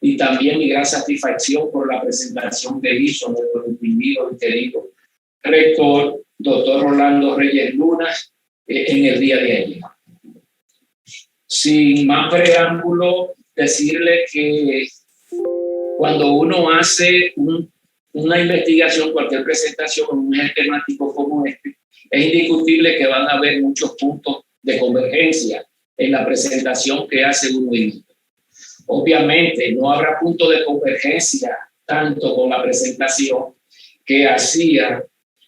y también mi gran satisfacción por la presentación que hizo nuestro distinguido y querido rector, doctor Rolando Reyes Luna, en el día de ayer. Sin más preámbulo, decirle que cuando uno hace una investigación, cualquier presentación en un eje temático como este, es indiscutible que van a haber muchos puntos de convergencia en la presentación que hace uno y otro. Obviamente no habrá punto de convergencia tanto con la presentación que hacía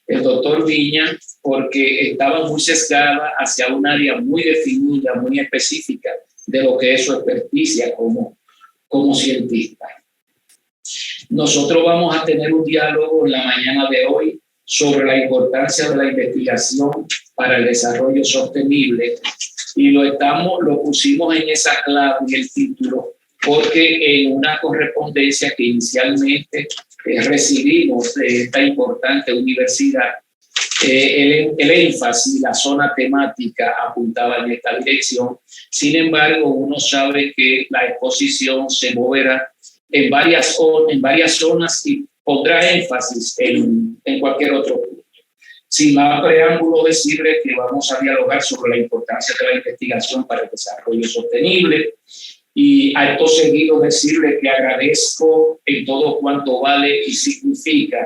el doctor Viña, porque estaba muy sesgada hacia un área muy definida, muy específica de lo que es su experticia como cientista. Nosotros vamos a tener un diálogo en la mañana de hoy sobre la importancia de la investigación para el desarrollo sostenible, y lo pusimos en esa clave en el título porque en una correspondencia que inicialmente recibimos de esta importante universidad, el énfasis, la zona temática apuntaba en esta dirección. Sin embargo, uno sabe que la exposición se moverá en varias zonas y pondrá énfasis en cualquier otro punto. Sin más preámbulo, decirles que vamos a dialogar sobre la importancia de la investigación para el desarrollo sostenible, y acto seguido decirles que agradezco en todo cuanto vale y significa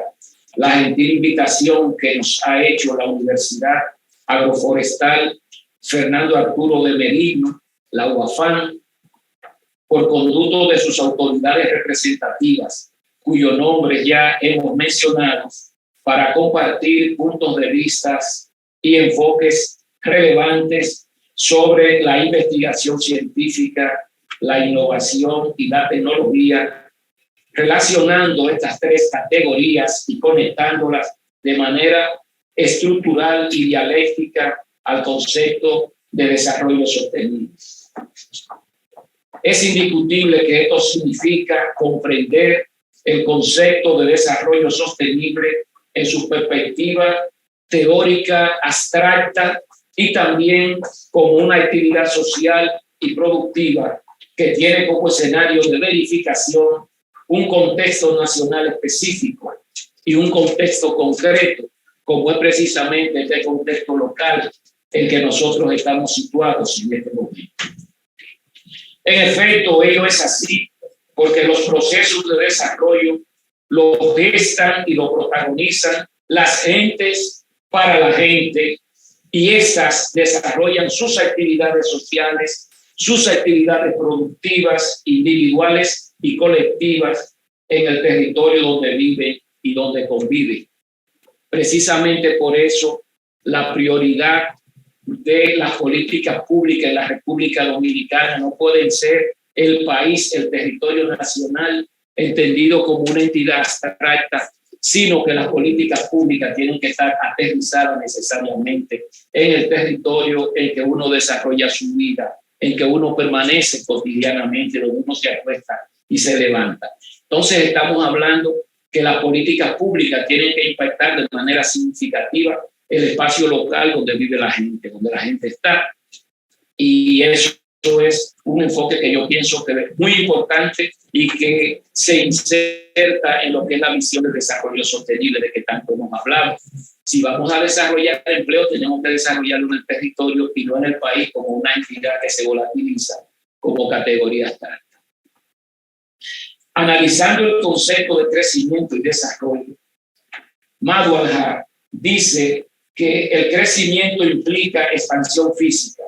la gentil invitación que nos ha hecho la Universidad Agroforestal Fernando Arturo de Merino, la UAFAN, por conducto de sus autoridades representativas, cuyo nombre ya hemos mencionado, para compartir puntos de vista y enfoques relevantes sobre la investigación científica, la innovación y la tecnología, relacionando estas tres categorías y conectándolas de manera estructural y dialéctica al concepto de desarrollo sostenible. Es indiscutible que esto significa comprender el concepto de desarrollo sostenible en su perspectiva teórica, abstracta, y también como una actividad social y productiva que tiene como escenario de verificación un contexto nacional específico y un contexto concreto, como es precisamente este contexto local en que nosotros estamos situados en este momento. En efecto, ello es así porque los procesos de desarrollo lo gestan y lo protagonizan las gentes para la gente, y estas desarrollan sus actividades sociales, sus actividades productivas, individuales y colectivas en el territorio donde viven y donde conviven. Precisamente por eso la prioridad de las políticas públicas en la República Dominicana no pueden ser el país, el territorio nacional, entendido como una entidad abstracta, sino que las políticas públicas tienen que estar aterrizadas necesariamente en el territorio en que uno desarrolla su vida, en que uno permanece cotidianamente, donde uno se acuesta y se levanta. Entonces estamos hablando que las políticas públicas tienen que impactar de manera significativa el espacio local donde vive la gente, donde la gente está. Y eso es un enfoque que yo pienso que es muy importante y que se inserta en lo que es la visión del desarrollo sostenible de que tanto hemos hablado. Si vamos a desarrollar empleo, tenemos que desarrollarlo en el territorio y no en el país como una entidad que se volatiliza como categoría abstracta. Analizando el concepto de crecimiento y desarrollo, Madhual dice que el crecimiento implica expansión física.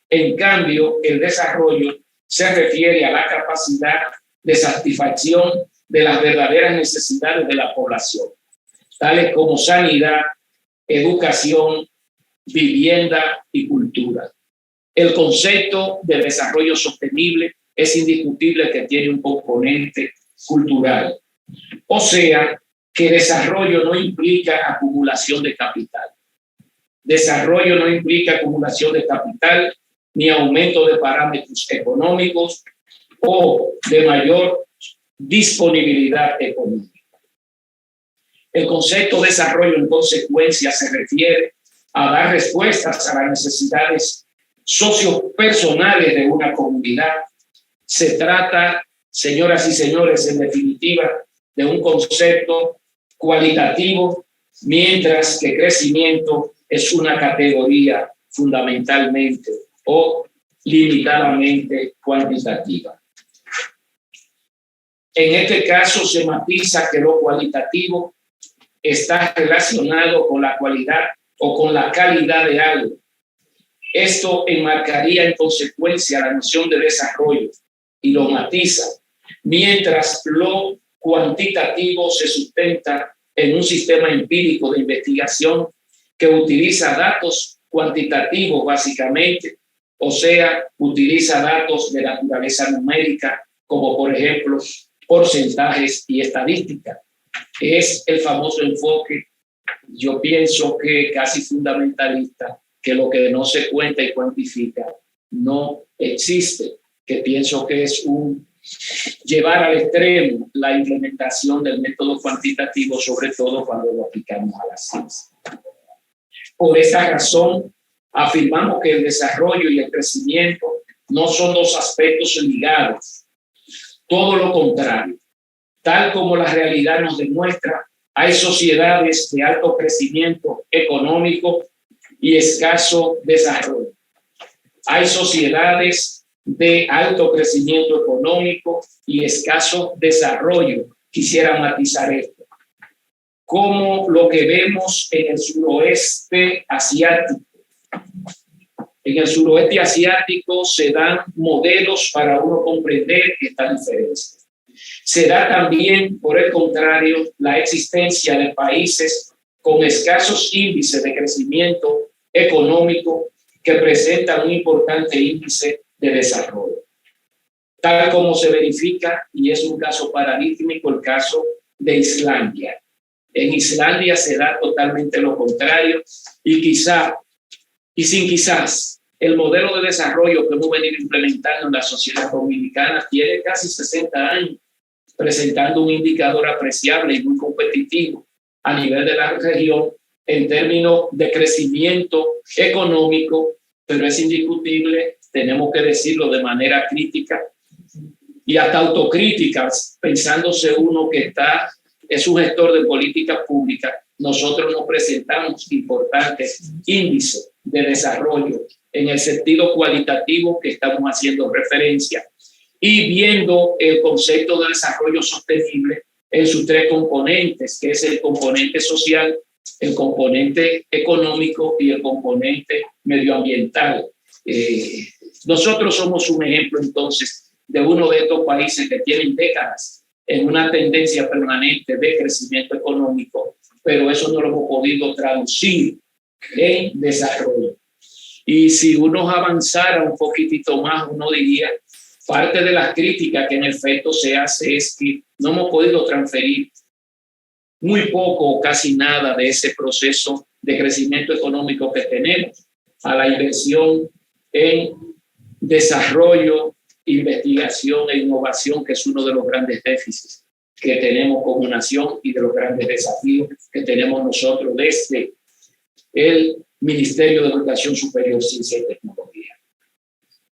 En cambio, el desarrollo se refiere a la capacidad de satisfacción de las verdaderas necesidades de la población, tales como sanidad, educación, vivienda y cultura. El concepto de desarrollo sostenible es indiscutible que tiene un componente cultural. O sea, que desarrollo no implica acumulación de capital. Desarrollo no implica acumulación de capital ni aumento de parámetros económicos o de mayor disponibilidad económica. El concepto de desarrollo, en consecuencia, se refiere a dar respuestas a las necesidades sociopersonales de una comunidad. Se trata señoras y señores, en definitiva, de un concepto cualitativo, mientras que crecimiento es una categoría fundamentalmente o limitadamente cuantitativa. En este caso se matiza que lo cualitativo está relacionado con la cualidad o con la calidad de algo. Esto enmarcaría en consecuencia la noción de desarrollo y lo matiza, mientras lo cuantitativo se sustenta en un sistema empírico de investigación que utiliza datos cuantitativos básicamente, o sea, utiliza datos de naturaleza numérica, como por ejemplo porcentajes y estadística. Es el famoso enfoque, yo pienso que casi fundamentalista, que lo que no se cuenta y cuantifica no existe, que pienso que es un llevar al extremo la implementación del método cuantitativo, sobre todo cuando lo aplicamos a la ciencia. Por esta razón, afirmamos que el desarrollo y el crecimiento no son dos aspectos ligados, todo lo contrario. Tal como la realidad nos demuestra, hay sociedades de alto crecimiento económico y escaso desarrollo. Hay sociedades de alto crecimiento económico y escaso desarrollo. Quisiera matizar esto. Como lo que vemos en el suroeste asiático. En el suroeste asiático se dan modelos para uno comprender esta diferencia. Se da también, por el contrario, la existencia de países con escasos índices de crecimiento económico que presentan un importante índice de desarrollo. Tal como se verifica, y es un caso paradigmático, el caso de Islandia. En Islandia se da totalmente lo contrario y quizás, el modelo de desarrollo que hemos venido implementando en la sociedad dominicana tiene casi 60 años, presentando un indicador apreciable y muy competitivo a nivel de la región en términos de crecimiento económico, pero es indiscutible, tenemos que decirlo de manera crítica y hasta autocrítica, pensándose uno que es un gestor de política pública. Nosotros no presentamos importantes índices de desarrollo en el sentido cualitativo que estamos haciendo referencia y viendo el concepto de desarrollo sostenible en sus tres componentes, que es el componente social, el componente económico y el componente medioambiental. Nosotros somos un ejemplo entonces de uno de estos países que tienen décadas en una tendencia permanente de crecimiento económico, pero eso no lo hemos podido traducir en desarrollo. Y si uno avanzara un poquitito más, uno diría, parte de las críticas que en efecto se hace es que no hemos podido transferir muy poco o casi nada de ese proceso de crecimiento económico que tenemos a la inversión en desarrollo, investigación e innovación, que es uno de los grandes déficits que tenemos como nación y de los grandes desafíos que tenemos nosotros desde el Ministerio de Educación Superior, Ciencia y Tecnología.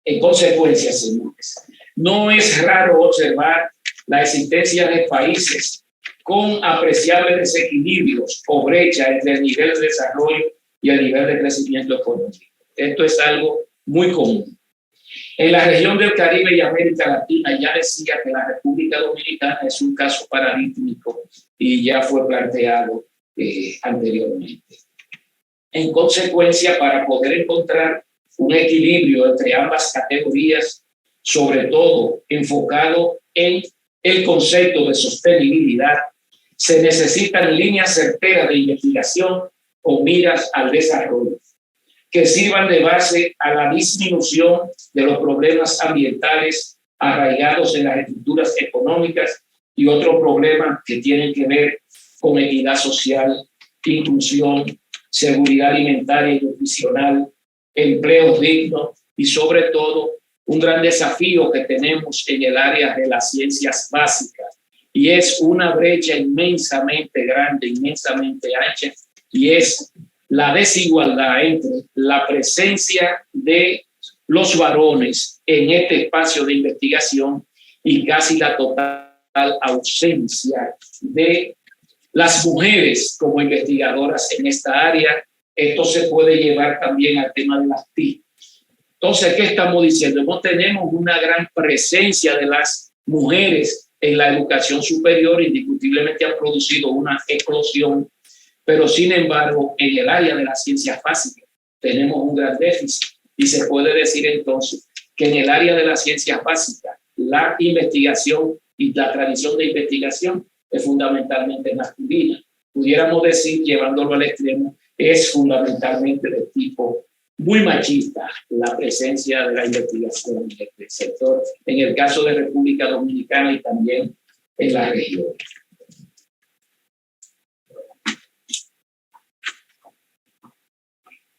En consecuencia, señores, no es raro observar la existencia de países con apreciables desequilibrios o brecha entre el nivel de desarrollo y el nivel de crecimiento económico. Esto es algo muy común. En la región del Caribe y América Latina, ya decía que la República Dominicana es un caso paradigmático y ya fue planteado anteriormente. En consecuencia, para poder encontrar un equilibrio entre ambas categorías, sobre todo enfocado en el concepto de sostenibilidad, se necesitan líneas certeras de investigación con miras al desarrollo, que sirvan de base a la disminución de los problemas ambientales arraigados en las estructuras económicas y otros problemas que tienen que ver con equidad social, inclusión, seguridad alimentaria y nutricional, empleos dignos y sobre todo un gran desafío que tenemos en el área de las ciencias básicas, y es una brecha inmensamente grande, inmensamente ancha, y es la desigualdad entre la presencia de los varones en este espacio de investigación y casi la total ausencia de las mujeres como investigadoras en esta área. Esto se puede llevar también al tema de las TIC. Entonces, ¿qué estamos diciendo? No tenemos una gran presencia de las mujeres en la educación superior, indiscutiblemente ha producido una explosión, pero sin embargo, en el área de las ciencias básicas tenemos un gran déficit y se puede decir entonces que en el área de las ciencias básicas la investigación y la tradición de investigación es fundamentalmente masculina. Pudiéramos decir, llevándolo al extremo, es fundamentalmente de tipo muy machista la presencia de la investigación en este sector, en el caso de República Dominicana y también en la región.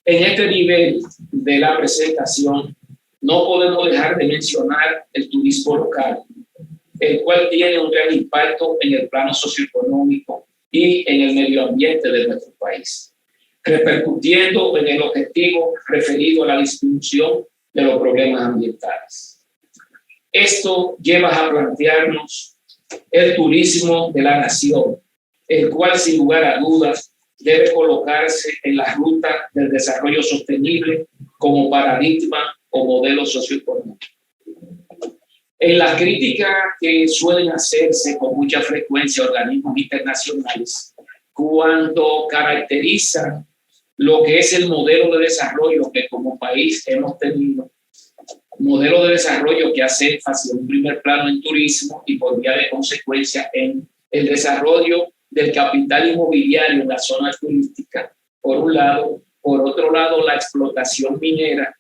En este nivel de la presentación no podemos dejar de mencionar el turismo local, el cual tiene un gran impacto en el plano socioeconómico y en el medio ambiente de nuestro país, repercutiendo en el objetivo referido a la disminución de los problemas ambientales. Esto lleva a plantearnos el turismo de la nación, el cual sin lugar a dudas debe colocarse en la ruta del desarrollo sostenible como paradigma o modelo socioeconómico. En las críticas que suelen hacerse con mucha frecuencia a organismos internacionales, cuando caracterizan lo que es el modelo de desarrollo que como país hemos tenido, modelo de desarrollo que hace énfasis en un primer plano en turismo y por vía de consecuencia en el desarrollo del capital inmobiliario en la zona turística, por un lado, por otro lado la explotación minera.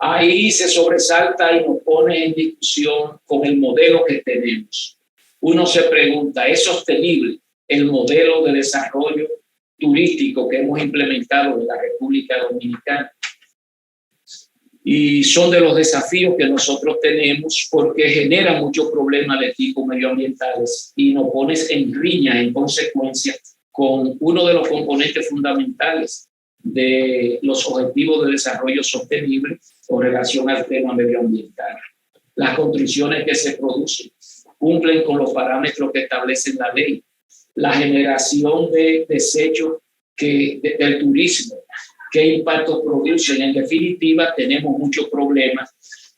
Ahí se sobresalta y nos pone en discusión con el modelo que tenemos. Uno se pregunta, ¿es sostenible el modelo de desarrollo turístico que hemos implementado en la República Dominicana? Y son de los desafíos que nosotros tenemos porque genera muchos problemas de tipo medioambientales y nos pones en riña, en consecuencia, con uno de los componentes fundamentales de los objetivos de desarrollo sostenible con relación al tema medioambiental. Las construcciones que se producen cumplen con los parámetros que establece la ley. La generación de desechos del turismo, qué impactos producen. En definitiva, tenemos muchos problemas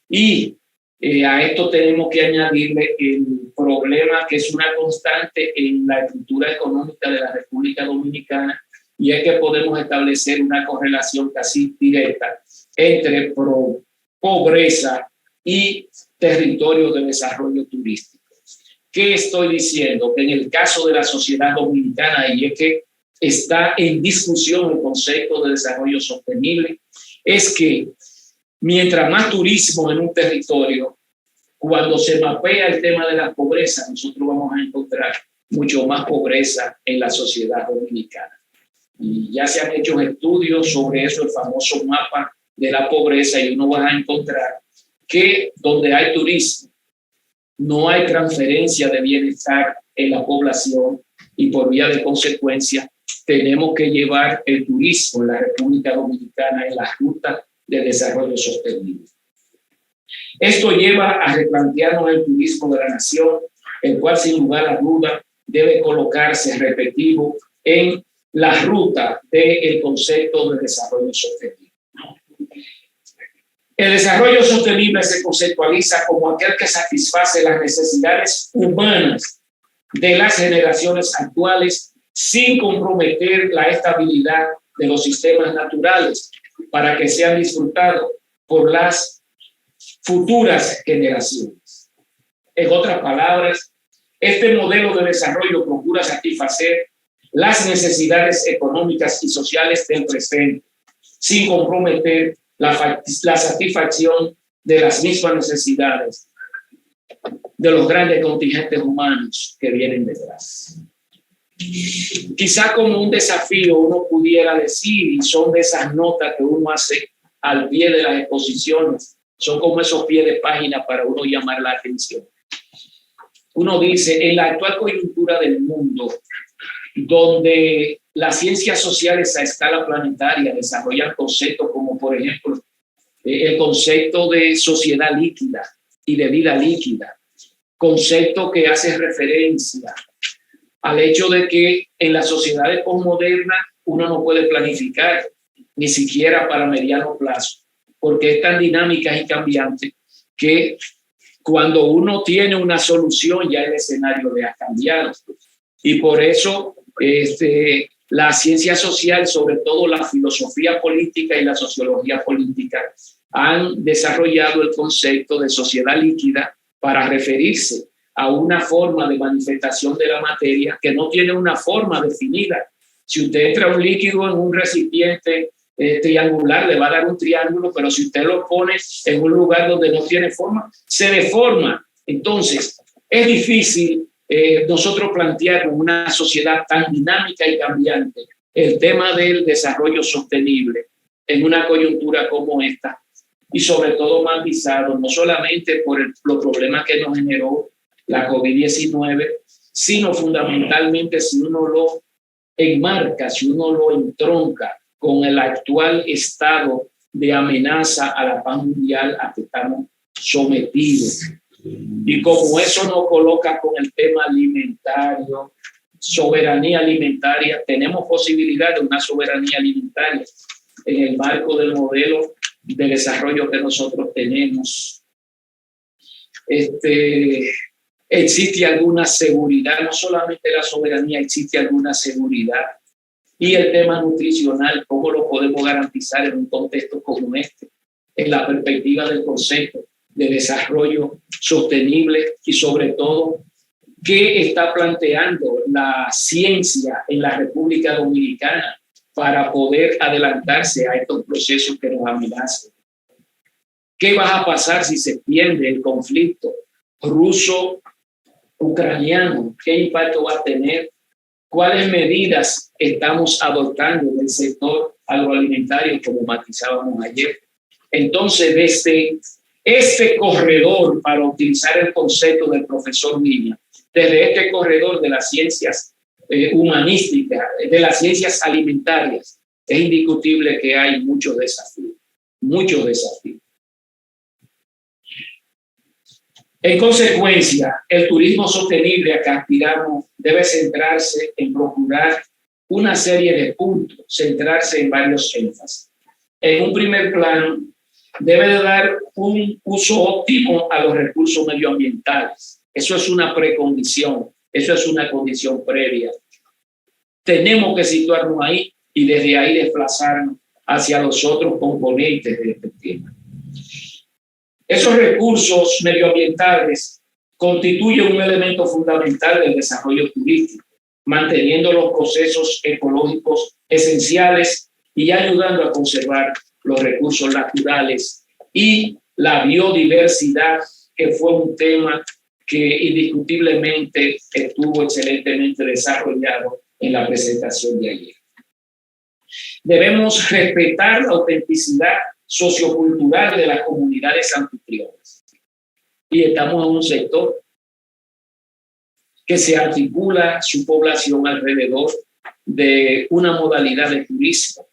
y a esto tenemos que añadirle el problema que es una constante en la estructura económica de la República Dominicana, y es que podemos establecer una correlación casi directa entre pobreza y territorio de desarrollo turístico. ¿Qué estoy diciendo? Que en el caso de la sociedad dominicana, y es que está en discusión el concepto de desarrollo sostenible, es que mientras más turismo en un territorio, cuando se mapea el tema de la pobreza, nosotros vamos a encontrar mucho más pobreza en la sociedad dominicana. Y ya se han hecho estudios sobre eso, el famoso mapa de la pobreza, y uno va a encontrar que donde hay turismo, no hay transferencia de bienestar en la población y por vía de consecuencia tenemos que llevar el turismo en la República Dominicana en la ruta de desarrollo sostenible. Esto lleva a replantearnos el turismo de la nación, el cual sin lugar a duda debe colocarse repetitivo en la ruta del concepto de desarrollo sostenible. El desarrollo sostenible se conceptualiza como aquel que satisface las necesidades humanas de las generaciones actuales sin comprometer la estabilidad de los sistemas naturales para que sean disfrutados por las futuras generaciones. En otras palabras, este modelo de desarrollo procura satisfacer las necesidades económicas y sociales del presente sin comprometer la satisfacción de las mismas necesidades de los grandes contingentes humanos que vienen detrás. Quizá como un desafío uno pudiera decir, y son de esas notas que uno hace al pie de las exposiciones, son como esos pies de página para uno llamar la atención. Uno dice, en la actual coyuntura del mundo, donde las ciencias sociales a escala planetaria desarrollan conceptos como, por ejemplo, el concepto de sociedad líquida, y de vida líquida, concepto que hace referencia al hecho de que en las sociedades posmodernas uno no puede planificar ni siquiera para mediano plazo, porque es tan dinámica y cambiante que cuando uno tiene una solución ya el escenario le ha cambiado. Y por eso la ciencia social, sobre todo la filosofía política y la sociología política, han desarrollado el concepto de sociedad líquida para referirse a una forma de manifestación de la materia que no tiene una forma definida. Si usted entra un líquido en un recipiente triangular, le va a dar un triángulo, pero si usted lo pone en un lugar donde no tiene forma, se deforma. Entonces, es difícil nosotros plantear en una sociedad tan dinámica y cambiante el tema del desarrollo sostenible en una coyuntura como esta, y sobre todo matizado no solamente por los problemas que nos generó la COVID-19, sino fundamentalmente si uno lo enmarca, si uno lo entronca con el actual estado de amenaza a la paz mundial a que estamos sometidos. Y como eso nos coloca con el tema alimentario, soberanía alimentaria, tenemos posibilidad de una soberanía alimentaria en el marco del modelo de desarrollo que nosotros tenemos. Existe alguna seguridad, no solamente la soberanía, existe alguna seguridad. Y el tema nutricional, ¿cómo lo podemos garantizar en un contexto como este? En la perspectiva del concepto de desarrollo sostenible y sobre todo, ¿qué está planteando la ciencia en la República Dominicana para poder adelantarse a estos procesos que nos amenazan? ¿Qué va a pasar si se pierde el conflicto ruso-ucraniano? ¿Qué impacto va a tener? ¿Cuáles medidas estamos adoptando en el sector agroalimentario, como matizábamos ayer? Entonces, desde este corredor, para utilizar el concepto del profesor Viña, desde este corredor de las ciencias humanísticas, de las ciencias alimentarias, es indiscutible que hay muchos desafíos, muchos desafíos. En consecuencia, el turismo sostenible a que aspiramos debe centrarse en procurar una serie de puntos, centrarse en varios énfasis. En un primer plano, debe de dar un uso óptimo a los recursos medioambientales. Eso es una precondición, eso es una condición previa. Tenemos que situarnos ahí y desde ahí desplazarnos hacia los otros componentes de este tema. Esos recursos medioambientales constituyen un elemento fundamental del desarrollo turístico, manteniendo los procesos ecológicos esenciales y ayudando a conservar los recursos naturales y la biodiversidad, que fue un tema que indiscutiblemente estuvo excelentemente desarrollado en la presentación de ayer. Debemos respetar la autenticidad sociocultural de las comunidades anfitrionas. Y estamos en un sector que se articula su población alrededor de una modalidad de turismo.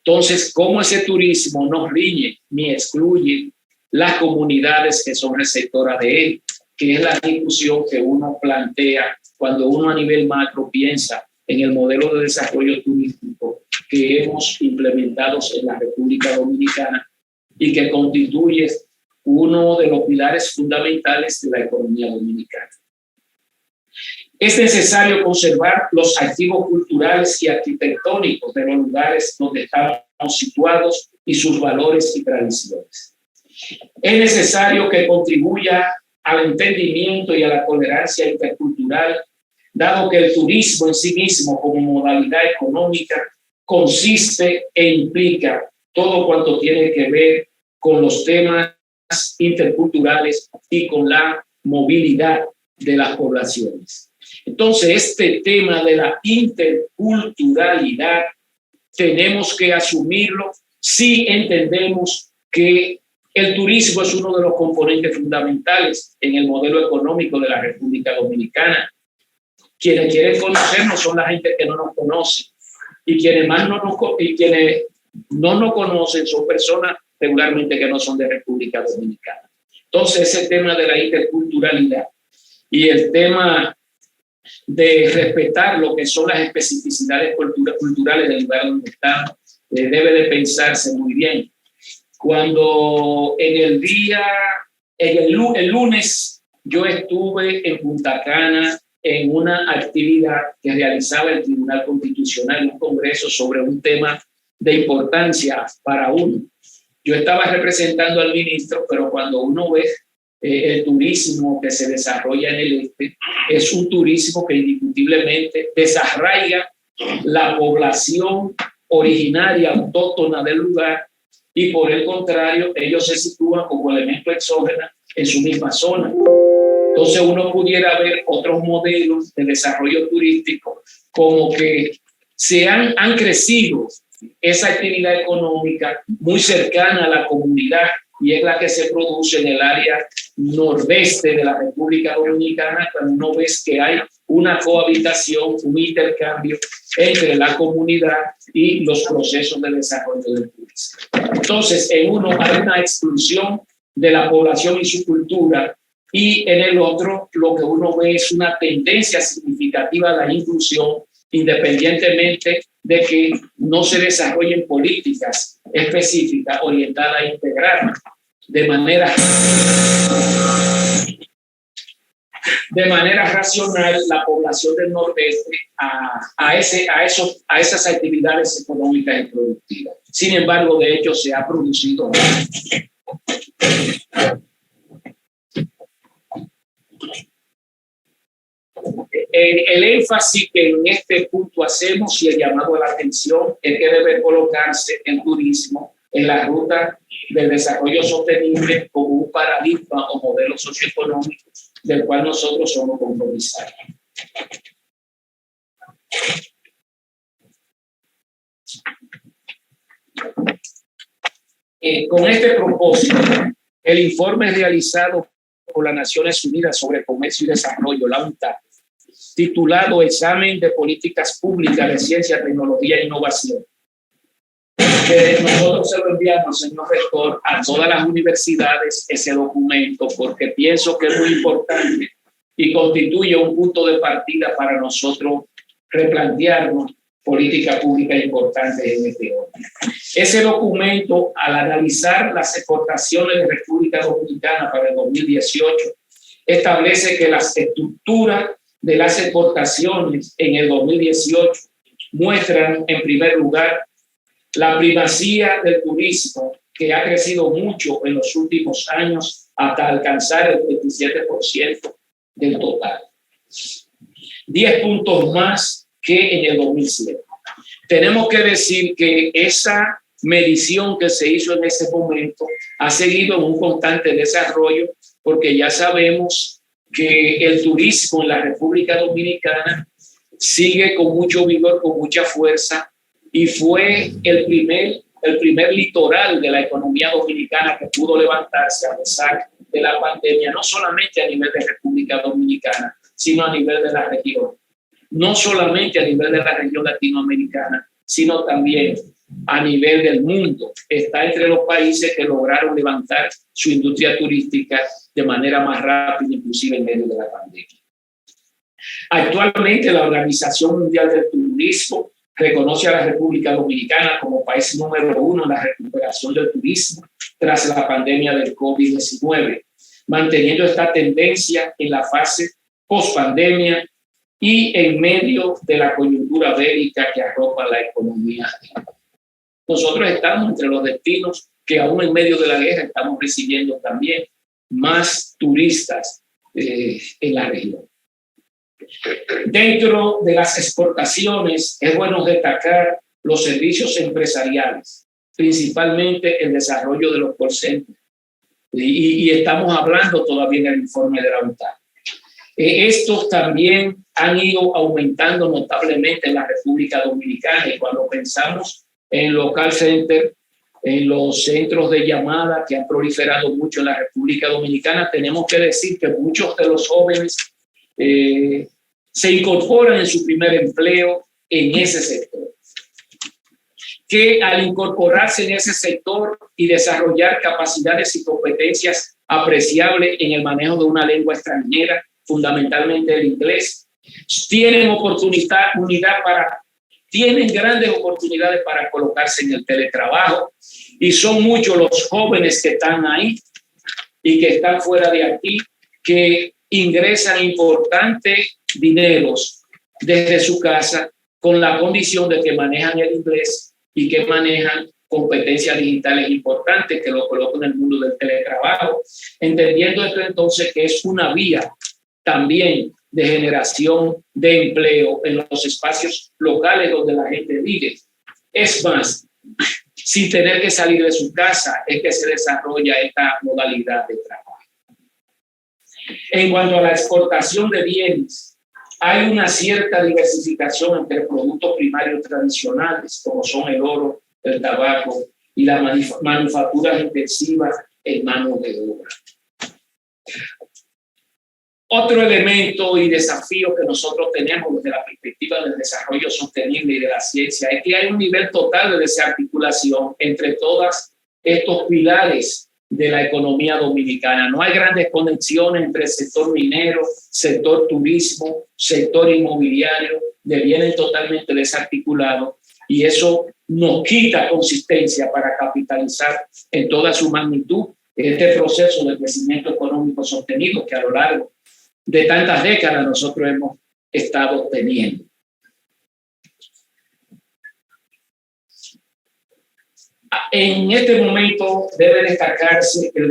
Entonces, ¿cómo ese turismo no riñe ni excluye las comunidades que son receptoras de él? Que es la discusión que uno plantea cuando uno a nivel macro piensa en el modelo de desarrollo turístico que hemos implementado en la República Dominicana y que constituye uno de los pilares fundamentales de la economía dominicana. Es necesario conservar los activos culturales y arquitectónicos de los lugares donde estamos situados y sus valores y tradiciones. Es necesario que contribuya al entendimiento y a la tolerancia intercultural, dado que el turismo en sí mismo como modalidad económica consiste e implica todo cuanto tiene que ver con los temas interculturales y con la movilidad de las poblaciones. Entonces, este tema de la interculturalidad tenemos que asumirlo si entendemos que el turismo es uno de los componentes fundamentales en el modelo económico de la República Dominicana. Quienes quieren conocernos son la gente que no nos conoce, y quienes no nos conocen son personas regularmente que no son de República Dominicana. Entonces, ese tema de la interculturalidad y el tema de respetar lo que son las especificidades culturales del lugar donde estamos, debe de pensarse muy bien. Cuando el lunes, yo estuve en Punta Cana en una actividad que realizaba el Tribunal Constitucional, un congreso sobre un tema de importancia para uno. Yo estaba representando al ministro, pero cuando uno ve el turismo que se desarrolla en el este, es un turismo que indiscutiblemente desarraiga la población originaria, autóctona del lugar, y por el contrario, ellos se sitúan como elemento exógeno en su misma zona. Entonces uno pudiera ver otros modelos de desarrollo turístico como que han crecido esa actividad económica muy cercana a la comunidad, y es la que se produce en el área nordeste de la República Dominicana, cuando uno ve que hay una cohabitación, un intercambio entre la comunidad y los procesos de desarrollo del turismo. Entonces, en uno hay una exclusión de la población y su cultura, y en el otro lo que uno ve es una tendencia significativa a la inclusión, independientemente de que no se desarrollen políticas específicas orientadas a integrar de manera racional la población del Nordeste a esas actividades económicas y productivas. Sin embargo, de hecho, se ha producido. El énfasis que en este punto hacemos y el llamado a la atención es que debe colocarse el turismo en la ruta del desarrollo sostenible como un paradigma o modelo socioeconómico del cual nosotros somos compromisarios. Con este propósito, el informe realizado por las Naciones Unidas sobre Comercio y Desarrollo, la UNCTAD, titulado Examen de Políticas Públicas de Ciencia, Tecnología e Innovación, que nosotros se lo enviamos, señor rector, a todas las universidades ese documento, porque pienso que es muy importante y constituye un punto de partida para nosotros replantearnos políticas públicas importantes en este orden. Ese documento, al analizar las exportaciones de República Dominicana para el 2018, establece que las estructuras de las exportaciones en el 2018 muestran, en primer lugar, la primacía del turismo, que ha crecido mucho en los últimos años hasta alcanzar el 27% del total. 10 puntos más que en el 2007. Tenemos que decir que esa medición que se hizo en ese momento ha seguido en un constante desarrollo, porque ya sabemos que el turismo en la República Dominicana sigue con mucho vigor, con mucha fuerza, y fue el primer litoral de la economía dominicana que pudo levantarse a pesar de la pandemia, no solamente a nivel de República Dominicana, sino a nivel de la región. No solamente a nivel de la región latinoamericana, sino también a nivel del mundo. Está entre los países que lograron levantar su industria turística de manera más rápida, inclusive en medio de la pandemia. Actualmente, la Organización Mundial del Turismo reconoce a la República Dominicana como país número 1 en la recuperación del turismo tras la pandemia del COVID-19, manteniendo esta tendencia en la fase post-pandemia y en medio de la coyuntura bélica que arropa la economía. Nosotros estamos entre los destinos que aún en medio de la guerra estamos recibiendo también más turistas en la región. Dentro de las exportaciones es bueno destacar los servicios empresariales, principalmente el desarrollo de los call centers. Y estamos hablando todavía en el informe de la UNCTAD. Estos también han ido aumentando notablemente en la República Dominicana, y cuando pensamos en los call centers, en los centros de llamada que han proliferado mucho en la República Dominicana, tenemos que decir que muchos de los jóvenes se incorporan en su primer empleo en ese sector. Que al incorporarse en ese sector y desarrollar capacidades y competencias apreciable en el manejo de una lengua extranjera, fundamentalmente el inglés. Tienen grandes oportunidades para colocarse en el teletrabajo y son muchos los jóvenes que están ahí y que están fuera de aquí, que ingresan importantes dineros desde su casa con la condición de que manejan el inglés y que manejan competencias digitales importantes que lo colocan en el mundo del teletrabajo, entendiendo esto entonces que es una vía también de generación de empleo en los espacios locales donde la gente vive. Es más, sin tener que salir de su casa es que se desarrolla esta modalidad de trabajo. En cuanto a la exportación de bienes, hay una cierta diversificación entre productos primarios tradicionales, como son el oro, el tabaco y las manufacturas intensivas en mano de obra. Otro elemento y desafío que nosotros tenemos desde la perspectiva del desarrollo sostenible y de la ciencia es que hay un nivel total de desarticulación entre todos estos pilares de la economía dominicana. No hay grandes conexiones entre el sector minero, sector turismo, sector inmobiliario, vienen totalmente desarticulados y eso nos quita consistencia para capitalizar en toda su magnitud este proceso de crecimiento económico sostenido que a lo largo de tantas décadas nosotros hemos estado teniendo. En este momento debe destacarse que el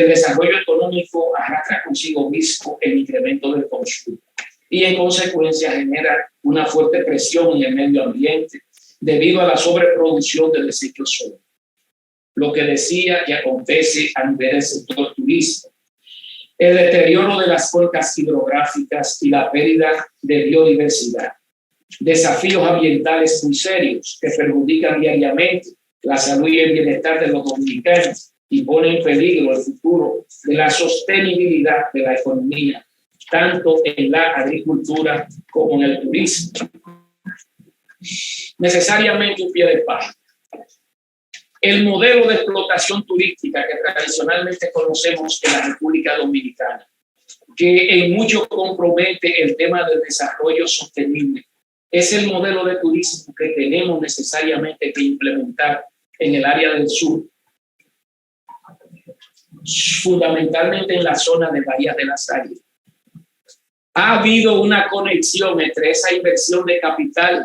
desarrollo económico arrastra consigo mismo el incremento del consumo y en consecuencia genera una fuerte presión en el medio ambiente debido a la sobreproducción de desechos sólidos. Lo que decía que acontece a nivel del sector turístico, el deterioro de las cuencas hidrográficas y la pérdida de biodiversidad, desafíos ambientales muy serios que perjudican diariamente la salud y el bienestar de los dominicanos y ponen en peligro el futuro de la sostenibilidad de la economía, tanto en la agricultura como en el turismo. Necesariamente un pie de página. El modelo de explotación turística que tradicionalmente conocemos en la República Dominicana, que en mucho compromete el tema del desarrollo sostenible, es el modelo de turismo que tenemos necesariamente que implementar en el área del sur, fundamentalmente en la zona de Bahía de las Águilas. Ha habido una conexión entre esa inversión de capital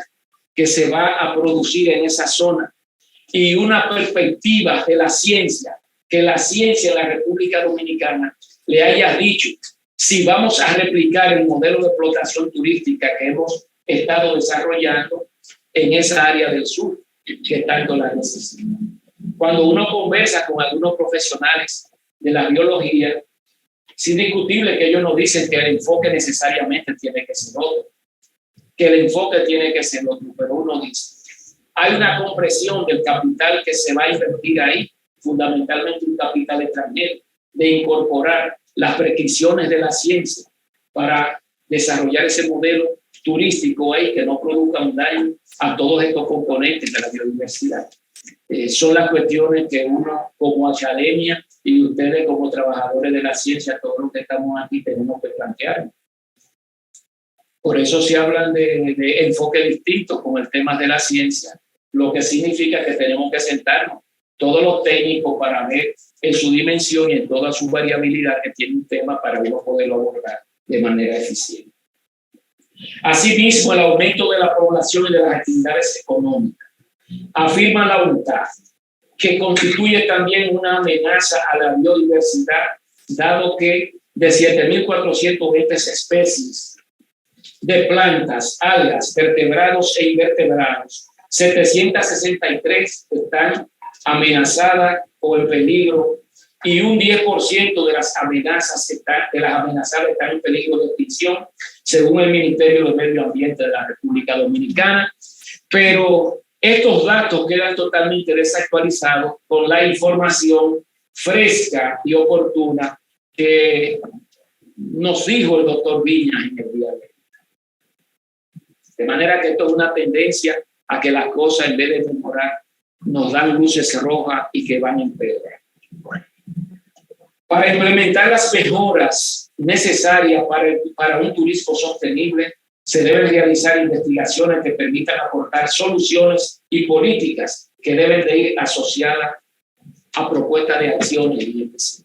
que se va a producir en esa zona y una perspectiva de la ciencia, que la ciencia en la República Dominicana le haya dicho si vamos a replicar el modelo de explotación turística que hemos estado desarrollando en esa área del sur que tanto la necesita. Cuando uno conversa con algunos profesionales de la biología, es indiscutible que ellos nos dicen que el enfoque necesariamente tiene que ser otro, pero uno dice, hay una compresión del capital que se va a invertir ahí, fundamentalmente un capital extranjero, de incorporar las prescripciones de la ciencia para desarrollar ese modelo turístico ahí que no produzca un daño a todos estos componentes de la biodiversidad. Son las cuestiones que uno como academia y ustedes como trabajadores de la ciencia, todos los que estamos aquí, tenemos que plantear. Por eso se hablan de enfoque distinto con el tema de la ciencia, lo que significa que tenemos que sentarnos todos los técnicos para ver en su dimensión y en toda su variabilidad que tiene un tema para uno poderlo abordar de manera eficiente. Asimismo, el aumento de la población y de las actividades económicas afirma la UNTAD que constituye también una amenaza a la biodiversidad, dado que de 7.420 especies de plantas, algas, vertebrados e invertebrados, 763 están amenazadas o en peligro y un 10% de las amenazadas están en peligro de extinción, según el Ministerio del Medio Ambiente de la República Dominicana. Pero estos datos quedan totalmente desactualizados con la información fresca y oportuna que nos dijo el doctor Viñas en el día de hoy. De manera que esto es una tendencia a que las cosas, en vez de mejorar, nos dan luces rojas y que van a empeorar. Para implementar las mejoras necesarias para un turismo sostenible, se deben realizar investigaciones que permitan aportar soluciones y políticas que deben de ir asociadas a propuestas de acciones.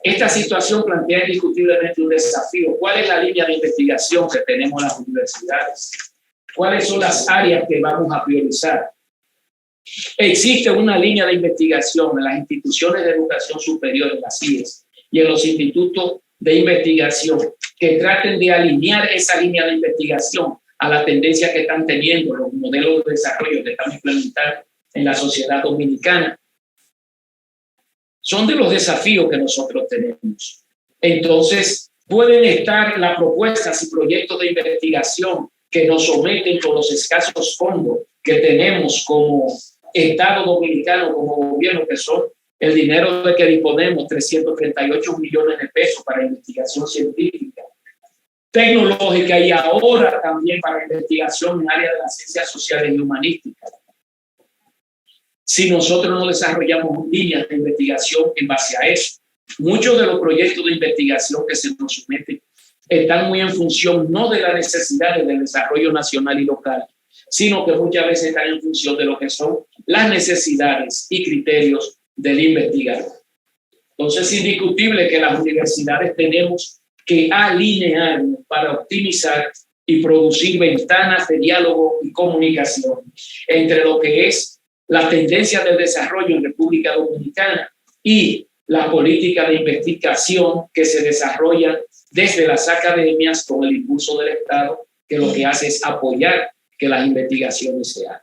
Esta situación plantea indiscutiblemente un desafío. ¿Cuál es la línea de investigación que tenemos en las universidades? ¿Cuáles son las áreas que vamos a priorizar? Existe una línea de investigación en las instituciones de educación superior, en las IES, y en los institutos de investigación que traten de alinear esa línea de investigación a la tendencia que están teniendo los modelos de desarrollo que están implementando en la sociedad dominicana. Son de los desafíos que nosotros tenemos. Entonces, pueden estar las propuestas y proyectos de investigación que nos someten con los escasos fondos que tenemos como Estado dominicano, como gobierno, que son el dinero de que disponemos, 338 millones de pesos para investigación científica, tecnológica y ahora también para investigación en áreas de las ciencias sociales y humanísticas. Si nosotros no desarrollamos líneas de investigación en base a eso, muchos de los proyectos de investigación que se nos someten están muy en función no de las necesidades del desarrollo nacional y local, sino que muchas veces están en función de lo que son las necesidades y criterios del investigador. Entonces, es indiscutible que las universidades tenemos que alinearnos para optimizar y producir ventanas de diálogo y comunicación entre lo que es la tendencia del desarrollo en República Dominicana y la política de investigación que se desarrolla desde las academias con el impulso del Estado, que lo que hace es apoyar que las investigaciones se hagan.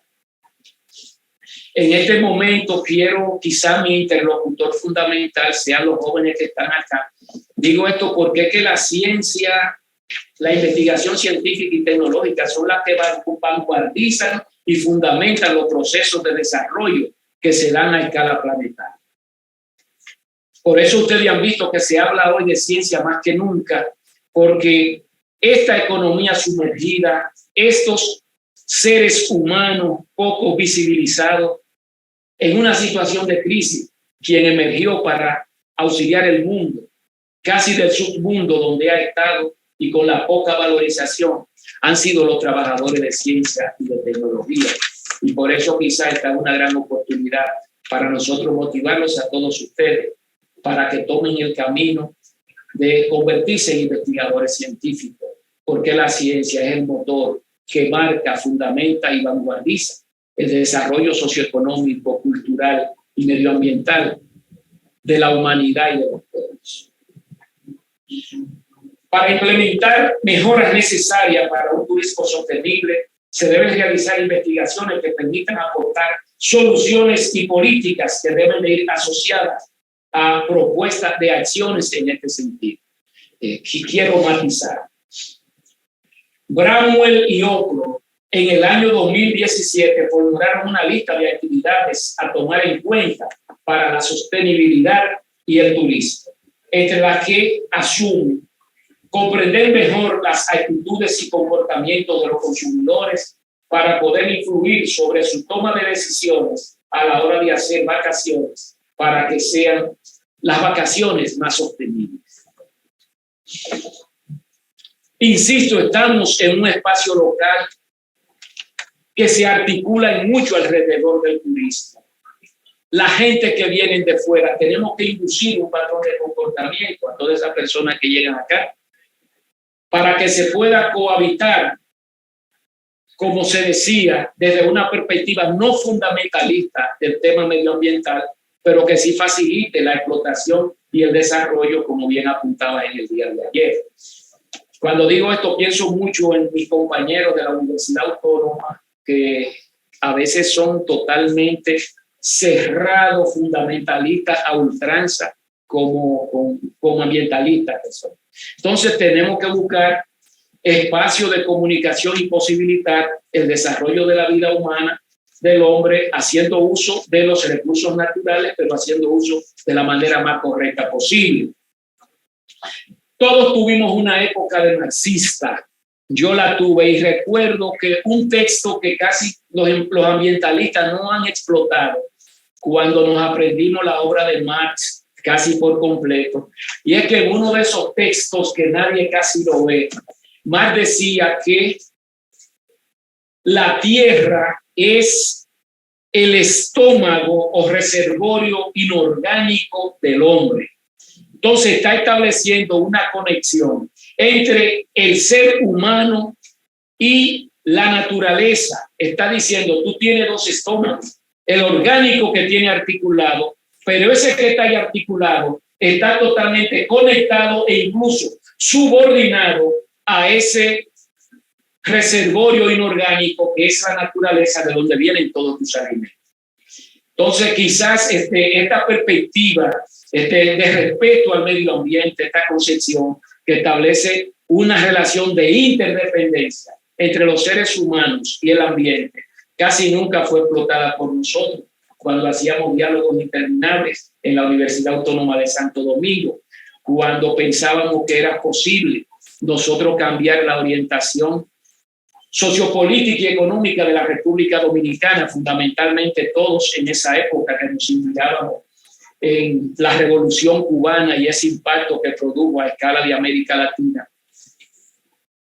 En este momento quizá mi interlocutor fundamental sean los jóvenes que están acá. Digo esto porque es que la ciencia, la investigación científica y tecnológica son las que vanguardizan y fundamentan los procesos de desarrollo que se dan a escala planetaria. Por eso ustedes han visto que se habla hoy de ciencia más que nunca, porque esta economía sumergida, estos seres humanos poco visibilizados, en una situación de crisis, quien emergió para auxiliar el mundo, casi del submundo donde ha estado y con la poca valorización, han sido los trabajadores de ciencia y de tecnología. Y por eso quizá esta es una gran oportunidad para nosotros motivarlos a todos ustedes para que tomen el camino de convertirse en investigadores científicos, porque la ciencia es el motor que marca, fundamenta y vanguardiza el desarrollo socioeconómico, cultural y medioambiental de la humanidad y de los pueblos. Para implementar mejoras necesarias para un turismo sostenible, se deben realizar investigaciones que permitan aportar soluciones y políticas que deben ir asociadas a propuestas de acciones en este sentido. Quiero matizar. Bramwell y otros en el año 2017 formularon una lista de actividades a tomar en cuenta para la sostenibilidad y el turismo, entre las que asumen comprender mejor las actitudes y comportamientos de los consumidores para poder influir sobre su toma de decisiones a la hora de hacer vacaciones para que sean las vacaciones más sostenibles. Insisto, estamos en un espacio local que se articula en mucho alrededor del turismo. La gente que viene de fuera, tenemos que inducir un patrón de comportamiento a todas esas personas que llegan acá para que se pueda cohabitar, como se decía, desde una perspectiva no fundamentalista del tema medioambiental, pero que sí facilite la explotación y el desarrollo, como bien apuntaba en el día de ayer. Cuando digo esto, pienso mucho en mis compañeros de la Universidad Autónoma, que a veces son totalmente cerrados, fundamentalistas a ultranza, como ambientalistas que son. Entonces tenemos que buscar espacios de comunicación y posibilitar el desarrollo de la vida humana del hombre haciendo uso de los recursos naturales, pero haciendo uso de la manera más correcta posible. Todos tuvimos una época de marxista. Yo la tuve y recuerdo que un texto que casi los ambientalistas no han explotado, cuando nos aprendimos la obra de Marx casi por completo. Y es que en uno de esos textos que nadie casi lo ve, Marx decía que la tierra es el estómago o reservorio inorgánico del hombre. Entonces está estableciendo una conexión entre el ser humano y la naturaleza. Está diciendo, tú tienes dos estómagos, el orgánico que tiene articulado, pero ese que está ahí articulado está totalmente conectado e incluso subordinado a ese reservorio inorgánico que es la naturaleza de donde vienen todos tus alimentos. Entonces quizás esta perspectiva de respeto al medio ambiente, esta concepción que establece una relación de interdependencia entre los seres humanos y el ambiente, casi nunca fue explotada por nosotros cuando hacíamos diálogos interminables en la Universidad Autónoma de Santo Domingo, cuando pensábamos que era posible nosotros cambiar la orientación sociopolítica y económica de la República Dominicana, fundamentalmente todos en esa época que nos inspirábamos en la Revolución Cubana y ese impacto que produjo a escala de América Latina.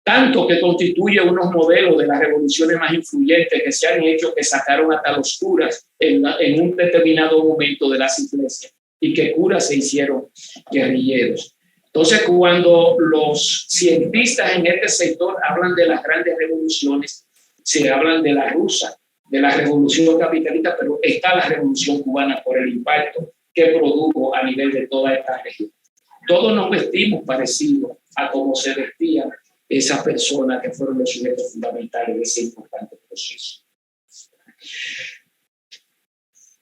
Tanto que constituye unos modelos de las revoluciones más influyentes que se han hecho, que sacaron hasta los curas en un determinado momento de las iglesias y que curas se hicieron guerrilleros. Entonces, cuando los cientistas en este sector hablan de las grandes revoluciones, se hablan de la rusa, de la revolución capitalista, pero está la revolución cubana por el impacto que produjo a nivel de toda esta región. Todos nos vestimos parecidos a cómo se vestían esas personas que fueron los sujetos fundamentales de ese importante proceso.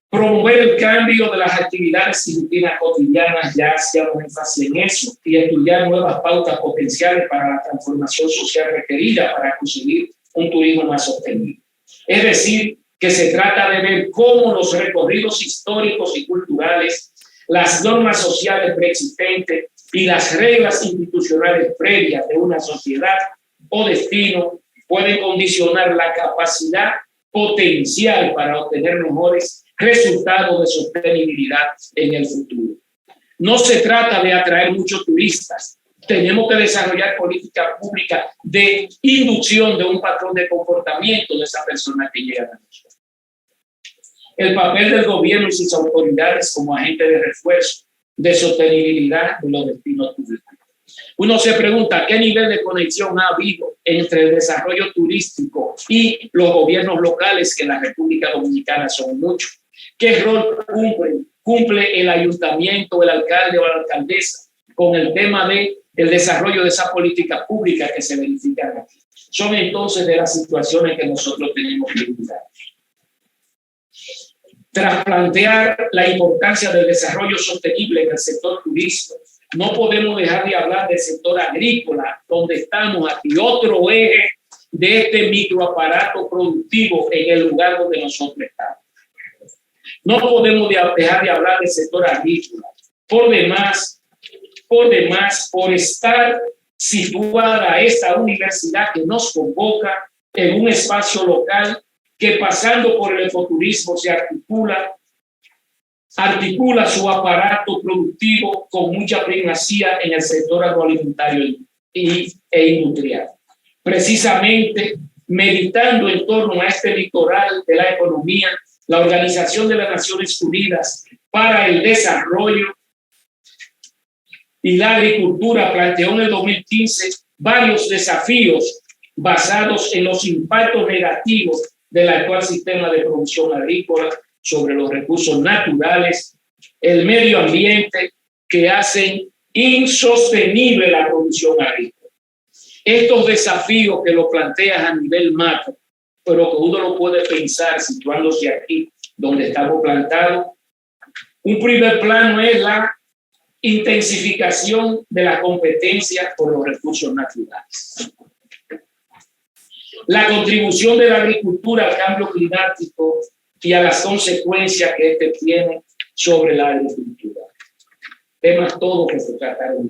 Promover el cambio de las actividades y rutinas cotidianas, ya hacíamos énfasis en eso, y estudiar nuevas pautas potenciales para la transformación social requerida para conseguir un turismo más sostenible. Es decir, que se trata de ver cómo los recorridos históricos y culturales, las normas sociales preexistentes y las reglas institucionales previas de una sociedad o destino pueden condicionar la capacidad potencial para obtener mejores resultados de sostenibilidad en el futuro. No se trata de atraer muchos turistas. Tenemos que desarrollar políticas públicas de inducción de un patrón de comportamiento de esa persona que llega a nosotros. El papel del gobierno y sus autoridades como agente de refuerzo de sostenibilidad de los destinos turísticos. Uno se pregunta qué nivel de conexión ha habido entre el desarrollo turístico y los gobiernos locales, que en la República Dominicana son muchos. ¿Qué rol cumple el ayuntamiento, el alcalde o la alcaldesa con el tema del desarrollo de esa política pública que se verifican aquí? Son entonces de las situaciones que nosotros tenemos que cuidar. Tras plantear la importancia del desarrollo sostenible en el sector turístico, no podemos dejar de hablar del sector agrícola, donde estamos aquí, otro eje de este microaparato productivo en el lugar donde nosotros estamos. No podemos dejar de hablar del sector agrícola. Por demás, por estar situada esta universidad que nos convoca en un espacio local que pasando por el ecoturismo se articula su aparato productivo con mucha primacía en el sector agroalimentario e industrial. Precisamente, meditando en torno a este litoral de la economía, la Organización de las Naciones Unidas para el Desarrollo y la Agricultura planteó en el 2015 varios desafíos basados en los impactos negativos del actual sistema de producción agrícola sobre los recursos naturales, el medio ambiente, que hacen insostenible la producción agrícola. Estos desafíos que lo planteas a nivel macro, pero que uno lo puede pensar situándose aquí donde estamos plantados. Un primer plano es la intensificación de la competencia por los recursos naturales. La contribución de la agricultura al cambio climático y a las consecuencias que este tiene sobre la agricultura. Temas todos que se trataron.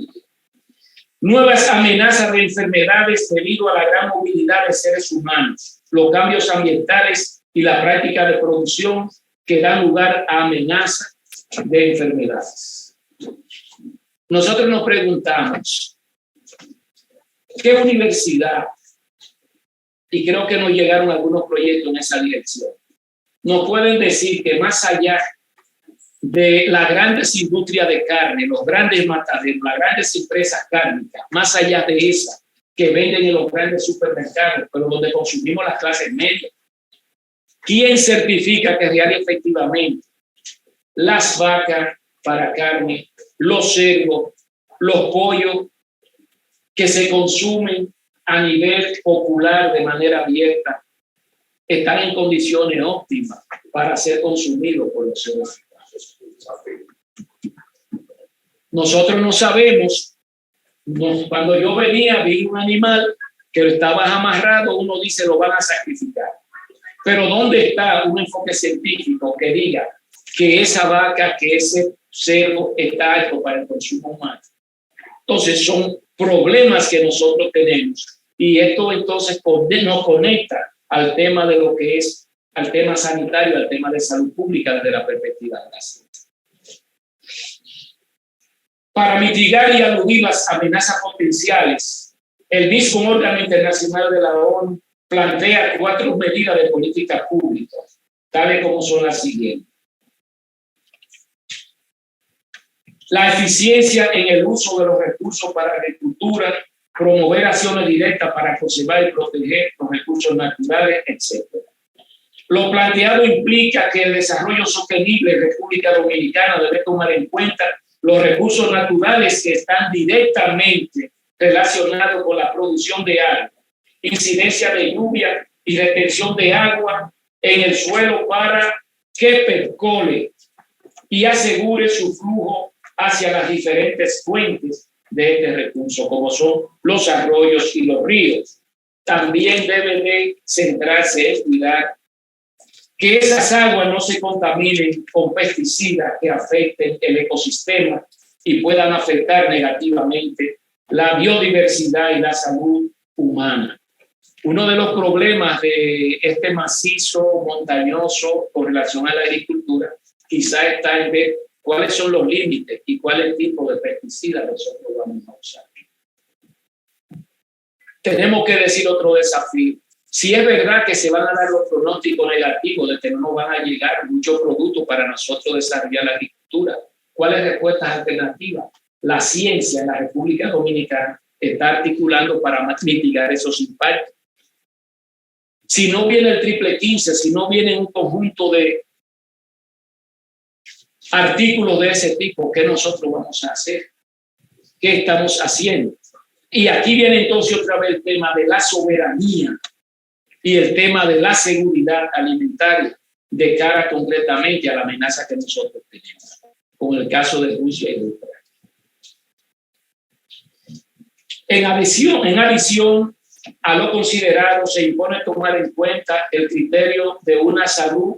Nuevas amenazas de enfermedades debido a la gran movilidad de seres humanos, los cambios ambientales y la práctica de producción que dan lugar a amenazas de enfermedades. Nosotros nos preguntamos, ¿qué universidad? Y creo que nos llegaron algunos proyectos en esa dirección. Nos pueden decir que más allá de las grandes industrias de carne, los grandes mataderos, las grandes empresas cárnicas, más allá de esas que venden en los grandes supermercados, pero donde consumimos las clases medias, ¿quién certifica que real y efectivamente las vacas para carne, los cerdos, los pollos que se consumen a nivel popular de manera abierta están en condiciones óptimas para ser consumidos por los seres humanos? Nosotros no sabemos. Cuando yo venía, vi un animal que estaba amarrado, uno dice lo van a sacrificar. Pero ¿dónde está un enfoque científico que diga que esa vaca, que ese cerdo está apto para el consumo humano? Entonces son problemas que nosotros tenemos, y esto entonces nos conecta al tema de lo que es, al tema sanitario, al tema de salud pública desde la perspectiva de la ciencia. Para mitigar y aludir las amenazas potenciales, el mismo órgano internacional de la ONU plantea 4 medidas de política pública, tales como son las siguientes. La eficiencia en el uso de los recursos para agricultura, promover acciones directas para conservar y proteger los recursos naturales, etc. Lo planteado implica que el desarrollo sostenible en República Dominicana debe tomar en cuenta los recursos naturales que están directamente relacionados con la producción de agua, incidencia de lluvia y retención de agua en el suelo para que percole y asegure su flujo hacia las diferentes fuentes de este recurso, como son los arroyos y los ríos. También debe de centrarse en cuidar que esas aguas no se contaminen con pesticidas que afecten el ecosistema y puedan afectar negativamente la biodiversidad y la salud humana. Uno de los problemas de este macizo montañoso con relación a la agricultura quizá está en ver cuáles son los límites y cuál es el tipo de pesticida nosotros vamos a usar. Tenemos que decir otro desafío. Si es verdad que se van a dar los pronósticos negativos de que no van a llegar muchos productos para nosotros desarrollar la agricultura, ¿cuáles respuestas alternativas? La ciencia en la República Dominicana está articulando para mitigar esos impactos. Si no viene el triple 15, si no viene un conjunto de artículos de ese tipo, ¿qué nosotros vamos a hacer? ¿Qué estamos haciendo? Y aquí viene entonces otra vez el tema de la soberanía y el tema de la seguridad alimentaria de cara concretamente a la amenaza que nosotros tenemos, con el caso de Rusia y Ucrania. En adición a lo considerado, se impone tomar en cuenta el criterio de una salud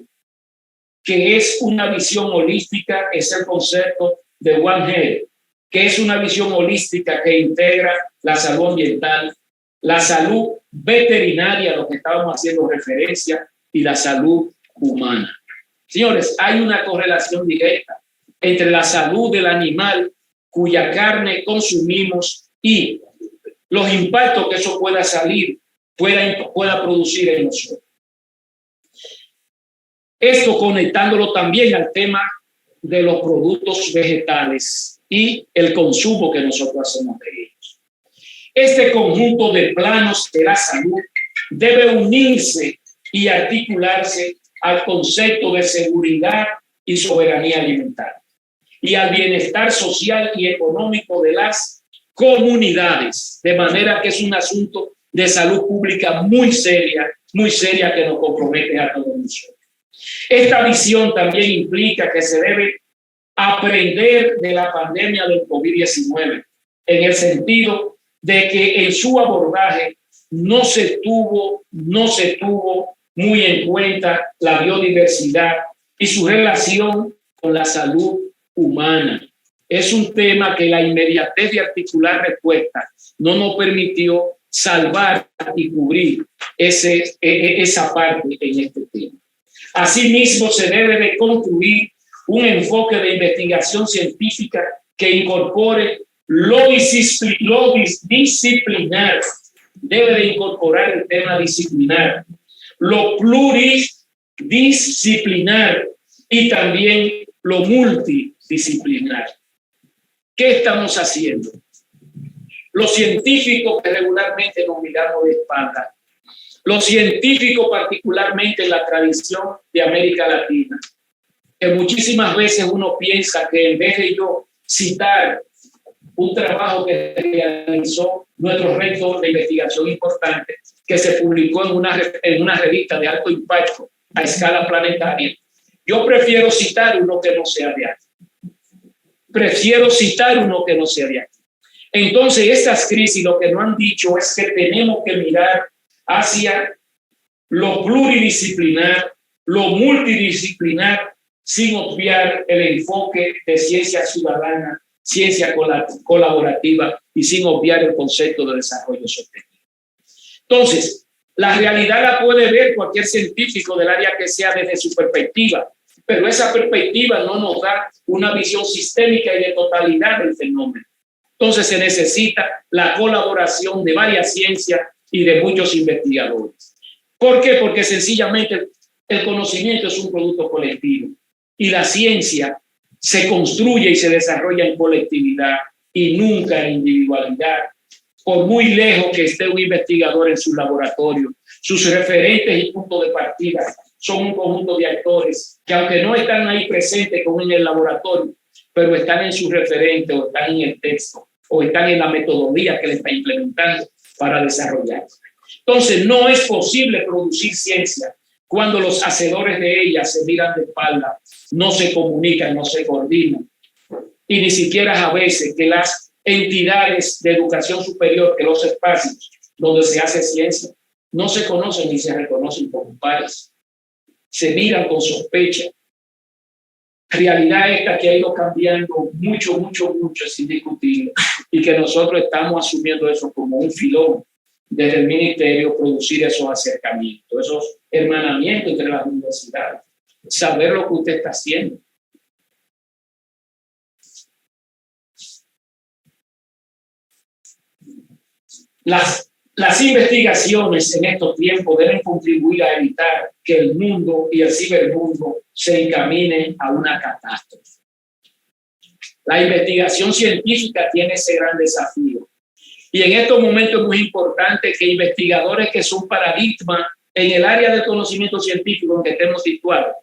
que es una visión holística, es el concepto de One Health, que es una visión holística que integra la salud ambiental, la salud veterinaria, a lo que estábamos haciendo referencia, y la salud humana. Señores, hay una correlación directa entre la salud del animal cuya carne consumimos y los impactos que eso pueda producir en nosotros. Esto conectándolo también al tema de los productos vegetales y el consumo que nosotros hacemos de ellos. Este conjunto de planos de la salud debe unirse y articularse al concepto de seguridad y soberanía alimentaria y al bienestar social y económico de las comunidades, de manera que es un asunto de salud pública muy seria que nos compromete a todos nosotros. Esta visión también implica que se debe aprender de la pandemia del COVID-19 en el sentido de que en su abordaje no se tuvo muy en cuenta la biodiversidad y su relación con la salud humana. Es un tema que la inmediatez de articular respuestas no nos permitió salvar y cubrir esa parte en este tema. Asimismo, se debe de construir un enfoque de investigación científica que incorpore lo disciplinar. Debe de incorporar el tema disciplinar, lo pluridisciplinar y también lo multidisciplinar. ¿Qué estamos haciendo? Los científicos que regularmente nos miramos de espalda, los científicos particularmente en la tradición de América Latina, que muchísimas veces uno piensa que en vez de yo citar un trabajo que realizó nuestro rector de investigación importante, que se publicó en una revista de alto impacto a escala planetaria, yo prefiero citar uno que no sea de aquí. Entonces, estas crisis lo que nos han dicho es que tenemos que mirar hacia lo pluridisciplinar, lo multidisciplinar, sin obviar el enfoque de ciencia ciudadana, ciencia colaborativa y sin obviar el concepto de desarrollo sostenible. Entonces, la realidad la puede ver cualquier científico del área que sea desde su perspectiva, pero esa perspectiva no nos da una visión sistémica y de totalidad del fenómeno. Entonces se necesita la colaboración de varias ciencias y de muchos investigadores. ¿Por qué? Porque sencillamente el conocimiento es un producto colectivo y la ciencia se construye y se desarrolla en colectividad y nunca en individualidad. Por muy lejos que esté un investigador en su laboratorio, sus referentes y puntos de partida son un conjunto de actores que, aunque no están ahí presentes como en el laboratorio, pero están en su referente o están en el texto o están en la metodología que le está implementando para desarrollar. Entonces, no es posible producir ciencia cuando los hacedores de ella se miran de espalda, no se comunican, no se coordinan. Y ni siquiera a veces que las entidades de educación superior, que los espacios donde se hace ciencia, no se conocen ni se reconocen como pares. Se miran con sospecha. Realidad esta que ha ido cambiando mucho, es indiscutible, y que nosotros estamos asumiendo eso como un filón desde el ministerio, producir esos acercamientos, esos hermanamientos entre las universidades, saber lo que usted está haciendo. Las investigaciones en estos tiempos deben contribuir a evitar que el mundo y el cibermundo se encaminen a una catástrofe. La investigación científica tiene ese gran desafío. Y en estos momentos es muy importante que investigadores que son paradigmas en el área del conocimiento científico en que estemos situados,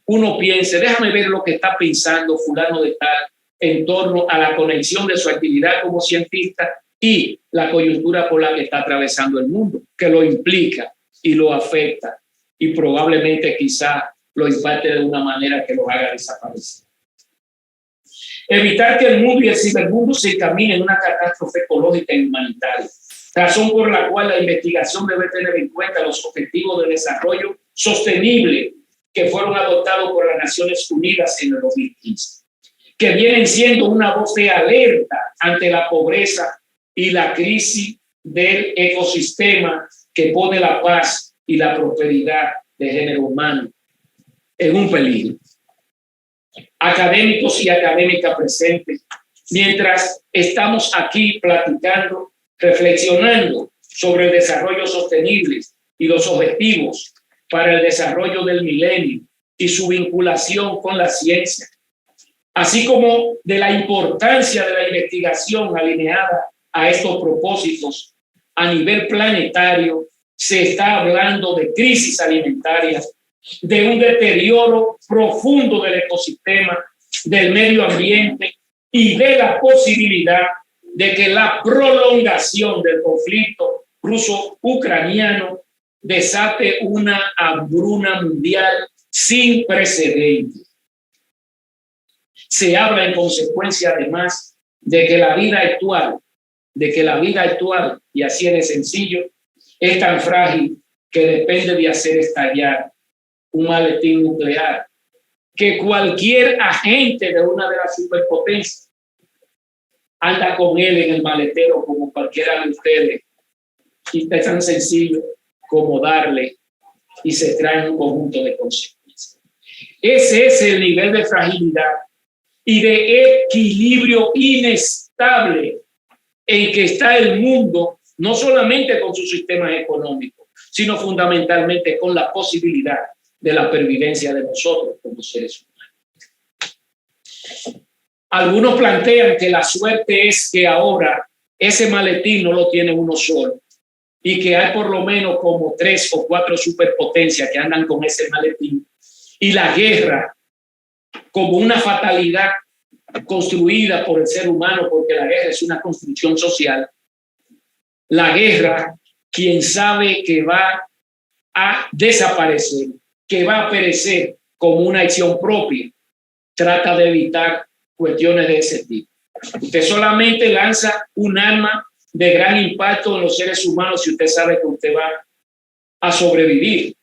uno piense, déjame ver lo que está pensando fulano de tal en torno a la conexión de su actividad como cientista y la coyuntura por la que está atravesando el mundo, que lo implica y lo afecta y probablemente quizá lo impacte de una manera que lo haga desaparecer. Evitar que el mundo y el cibermundo se encaminen en una catástrofe ecológica y humanitaria, razón por la cual la investigación debe tener en cuenta los objetivos de desarrollo sostenible que fueron adoptados por las Naciones Unidas en el 2015, que vienen siendo una voz de alerta ante la pobreza y la crisis del ecosistema que pone la paz y la prosperidad del género humano en un peligro. Académicos y académicas presentes, mientras estamos aquí platicando, reflexionando sobre el desarrollo sostenible y los objetivos para el desarrollo del milenio y su vinculación con la ciencia, así como de la importancia de la investigación alineada a estos propósitos a nivel planetario, se está hablando de crisis alimentarias, de un deterioro profundo del ecosistema, del medio ambiente y de la posibilidad de que la prolongación del conflicto ruso-ucraniano desate una hambruna mundial sin precedentes. Se habla en consecuencia además de que la vida actual, y así es de sencillo, es tan frágil que depende de hacer estallar un maletín nuclear, que cualquier agente de una de las superpotencias anda con él en el maletero como cualquiera de ustedes. Y es tan sencillo como darle y se traen un conjunto de consecuencias. Ese es el nivel de fragilidad y de equilibrio inestable en que está el mundo, no solamente con sus sistemas económicos, sino fundamentalmente con la posibilidad de la pervivencia de nosotros como seres humanos. Algunos plantean que la suerte es que ahora ese maletín no lo tiene uno solo y que hay por lo menos como 3 o 4 superpotencias que andan con ese maletín, y la guerra como una fatalidad construida por el ser humano, porque la guerra es una construcción social. La guerra, quien sabe que va a desaparecer, que va a perecer como una acción propia, trata de evitar cuestiones de ese tipo. Usted solamente lanza un arma de gran impacto en los seres humanos si usted sabe que usted va a sobrevivir.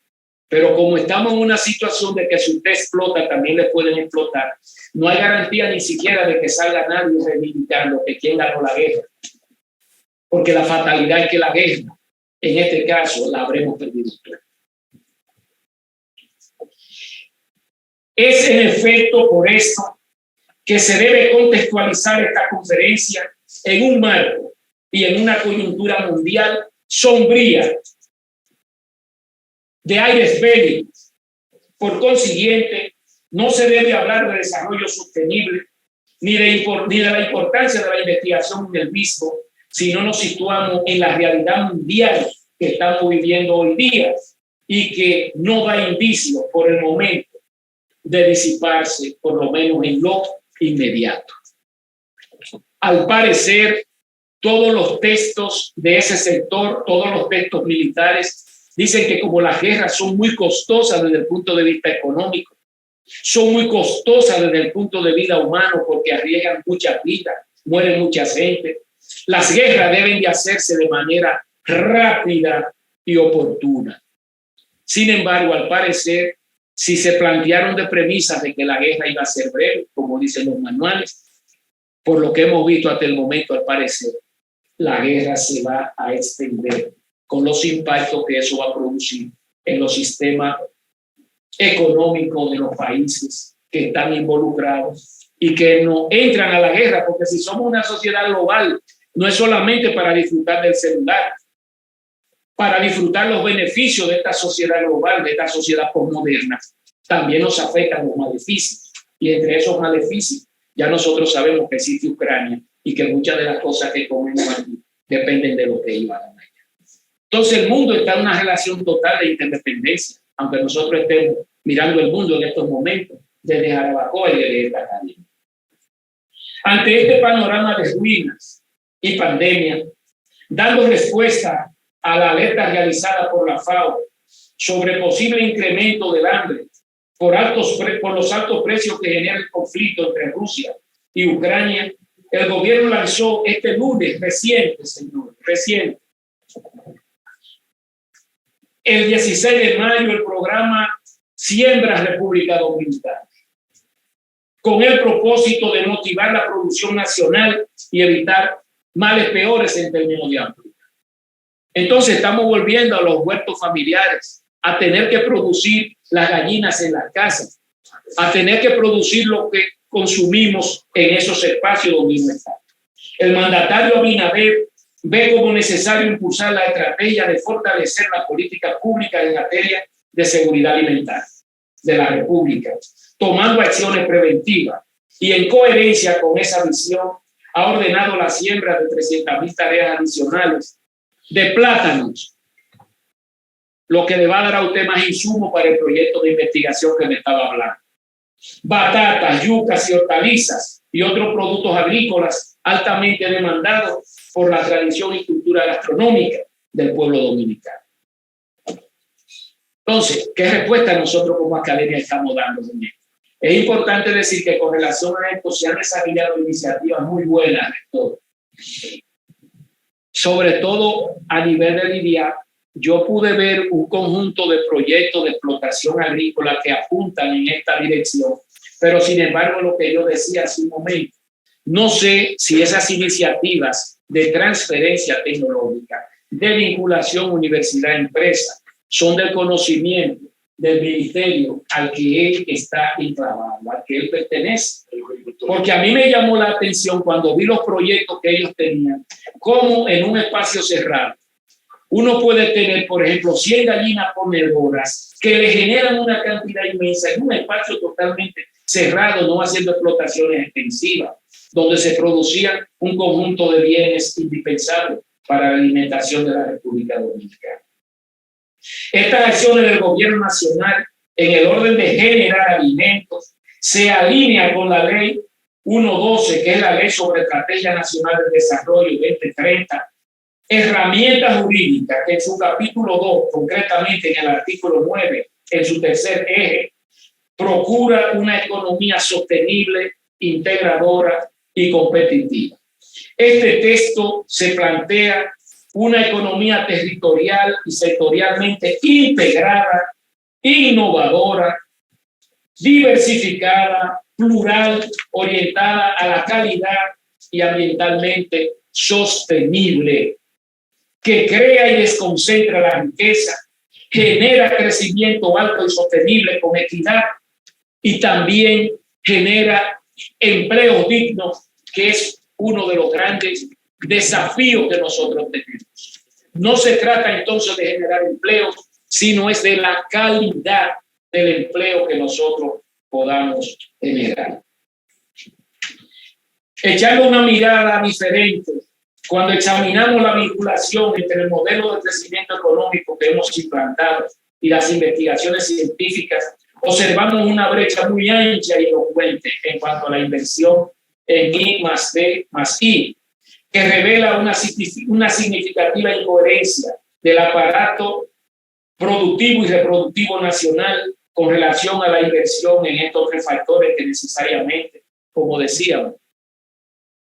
Pero como estamos en una situación de que si usted explota, también le pueden explotar, no hay garantía ni siquiera de que salga nadie reivindicando que quién ganó la guerra. Porque la fatalidad es que la guerra, en este caso, la habremos perdido. Es en efecto por esto que se debe contextualizar esta conferencia en un marco y en una coyuntura mundial sombría, de aires bélicos. Por consiguiente, no se debe hablar de desarrollo sostenible ni de la importancia de la investigación en el mismo, si no nos situamos en la realidad mundial que estamos viviendo hoy día y que no da indicios por el momento de disiparse, por lo menos en lo inmediato. Al parecer, todos los textos de ese sector, todos los textos militares, dicen que como las guerras son muy costosas desde el punto de vista económico, son muy costosas desde el punto de vista humano porque arriesgan muchas vidas, muere mucha gente. Las guerras deben de hacerse de manera rápida y oportuna. Sin embargo, al parecer, si se plantearon de premisas de que la guerra iba a ser breve, como dicen los manuales, por lo que hemos visto hasta el momento, al parecer, la guerra se va a extender con los impactos que eso va a producir en los sistemas económicos de los países que están involucrados y que no entran a la guerra, porque si somos una sociedad global, no es solamente para disfrutar del celular, para disfrutar los beneficios de esta sociedad global, de esta sociedad postmoderna, también nos afectan los maleficios. Y entre esos maleficios, ya nosotros sabemos que existe Ucrania y que muchas de las cosas que comemos aquí dependen de lo que iban allá. Entonces el mundo está en una relación total de interdependencia, aunque nosotros estemos mirando el mundo en estos momentos desde Jarabacoa y desde esta cadena. Ante este panorama de ruinas y pandemia, dando respuesta a la alerta realizada por la FAO sobre posible incremento del hambre por los altos precios que genera el conflicto entre Rusia y Ucrania, el gobierno lanzó este lunes reciente, el 16 de mayo, el programa Siembra República Dominicana, con el propósito de motivar la producción nacional y evitar males peores en términos de hambre. Entonces estamos volviendo a los huertos familiares, a tener que producir las gallinas en las casas, a tener que producir lo que consumimos en esos espacios donde no estamos. El mandatario Abinader ve como necesario impulsar la estrategia de fortalecer la política pública en materia de seguridad alimentaria de la República, tomando acciones preventivas y en coherencia con esa visión ha ordenado la siembra de 300,000 tareas adicionales de plátanos, lo que le va a dar a usted más insumos para el proyecto de investigación que me estaba hablando. Batatas, yucas y hortalizas y otros productos agrícolas altamente demandados por la tradición y cultura gastronómica del pueblo dominicano. Entonces, ¿qué respuesta nosotros como academia estamos dando? Es importante decir que con relación a esto se han desarrollado iniciativas muy buenas, rector. Sobre todo a nivel de Lidia, yo pude ver un conjunto de proyectos de explotación agrícola que apuntan en esta dirección, pero sin embargo lo que yo decía hace un momento, no sé si esas iniciativas de transferencia tecnológica, de vinculación universidad-empresa, son del conocimiento del ministerio al que él está enclavado, al que él pertenece. Porque a mí me llamó la atención cuando vi los proyectos que ellos tenían, como en un espacio cerrado uno puede tener, por ejemplo, 100 gallinas ponedoras que le generan una cantidad inmensa en un espacio totalmente cerrado, no haciendo explotaciones extensivas, donde se producían un conjunto de bienes indispensables para la alimentación de la República Dominicana. Estas acciones del gobierno nacional en el orden de generar alimentos se alinea con la ley 1.12, que es la ley sobre Estrategia Nacional de Desarrollo 2030, herramientas jurídicas que en su capítulo 2, concretamente en el artículo 9, en su tercer eje, procura una economía sostenible, integradora y competitiva. Este texto se plantea una economía territorial y sectorialmente integrada, innovadora, diversificada, plural, orientada a la calidad y ambientalmente sostenible, que crea y desconcentra la riqueza, genera crecimiento alto y sostenible con equidad y también genera empleos dignos, que es uno de los grandes desafíos que nosotros tenemos. No se trata entonces de generar empleos, sino es de la calidad del empleo que nosotros podamos generar. Echando una mirada diferente, cuando examinamos la vinculación entre el modelo de crecimiento económico que hemos implantado y las investigaciones científicas, observamos una brecha muy ancha y elocuente en cuanto a la inversión en I+D+I, que revela una significativa incoherencia del aparato productivo y reproductivo nacional con relación a la inversión en estos tres factores que necesariamente, como decíamos,